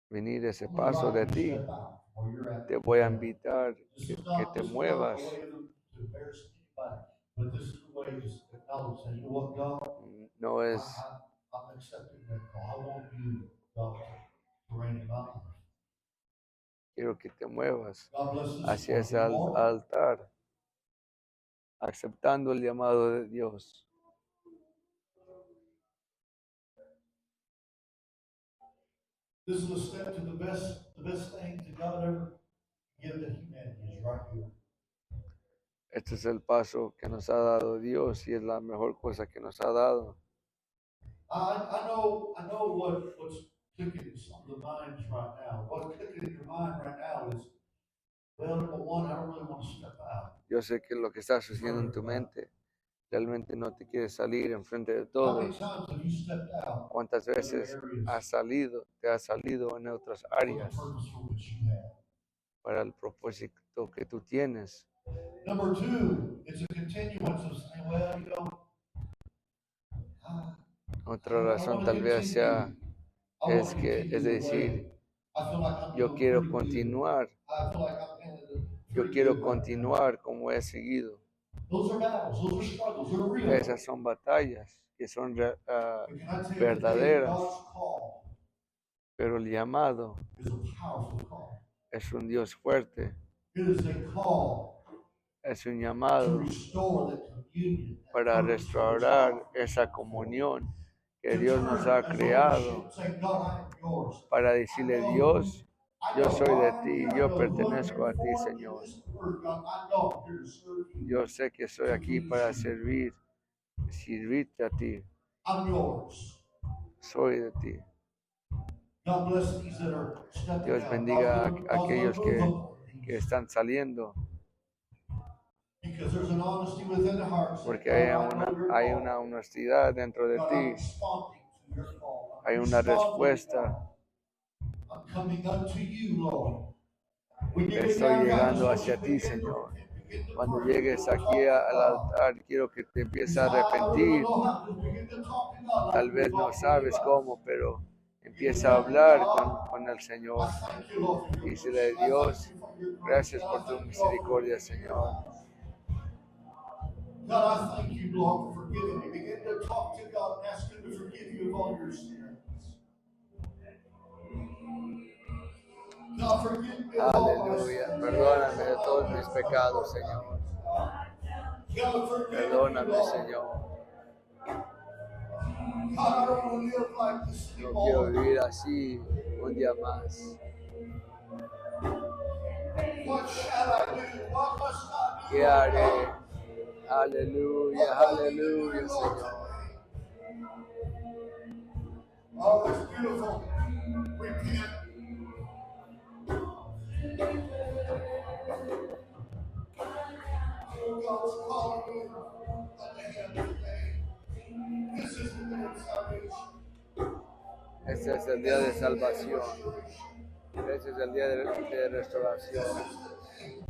venir ese I'm gonna paso de invite you to ti. step out from where you're at Te voy a today. invitar This que is not te a muevas. way to embarrass anybody, but this is a way to just acknowledge that, you know what, God, No es, I'm accepting that call. I want you, God, to reign in my life. quiero que te muevas God bless this hacia ese morning. More. altar, aceptando el llamado de Dios. This is a step to the best thing that God ever give to humanity is right here. Este es el paso que nos ha dado Dios y es la mejor cosa que nos ha dado. I know what's clicking in some of the minds right now. What's clicking in your mind right now is, well, number one, I don't really want to step out. Yo sé que lo que está sucediendo en tu mente realmente no te quieres salir enfrente de How many todos. times have you stepped out ¿Cuántas veces te has salido en otras for the áreas purpose for which you have? para el propósito que tú tienes? Number two, it's a continuance of saying, well, you know, Otra I razón want tal to vez sea continue. I want es to que, continue es the decir, way. I feel like I'm yo doing quiero pretty good. continuar, I feel like I'm doing yo pretty quiero good right now. continuar como he seguido. Those are battles. Those are struggles. They're real. Esas son batallas que son But can I tell you today, verdaderas, God's call pero el llamado is a powerful call. es un Dios fuerte, It is a call es un to llamado restore that communion, that para purpose for which restaurar God esa comunión que to Dios turn nos ha as creado, ownership, say, God, I am yours. para I decirle, know, Dios, I yo know soy who de I ti, am. I yo know who pertenezco a you're ti, for in Señor. this earth, God. I know I'm here to serve you. Yo sé que estoy aquí para servirte a ti, I'm yours. soy de ti. God bless these that are stepping Dios out. bendiga a God's aquellos gonna move upon que these. están saliendo, Because there's an honesty within the heart. porque hay una honestidad dentro de God, I'm ti, responding to your call. hay I'm una responding, respuesta. God. I'm coming unto you, Lord. When you get Estoy down, God, just llegando want hacia you to ti, begin to Señor. repent, begin to Cuando pray, llegues begin to aquí talk to al God. altar, quiero que te empieces You a say, I really arrepentir. don't know how. Just begin to talk to God Tal like vez you no talk to sabes anybody. cómo, pero You empieza a tell me, hablar God, con el Señor. I thank you, Lord, for your Y mercy. dile, I thank Dios, you for your grace. gracias God, por I tu thank you, Lord, for misericordia, forgiving me. Señor. God, I thank you, Lord, for forgiving me. Begin to talk to God and ask Him to forgive you of all your sins. God, forgive me of all my Aleluya. sins. Perdóname de todos mis pecados, Señor. God, forgive me, Perdóname, Lord. Señor. God, I don't want to live like this No quiero anymore. vivir así un día más. What shall I do? What must I do? ¿Qué Lord haré? God? Aleluya, What do I need to do, aleluya, Lord, Señor. today? Oh, it's beautiful. Repent. Oh, God's calling you at the hand of the day. This is the day of salvation. Este es el día de This is the day of salvación. restoration. Este es el día de This restauración. is the day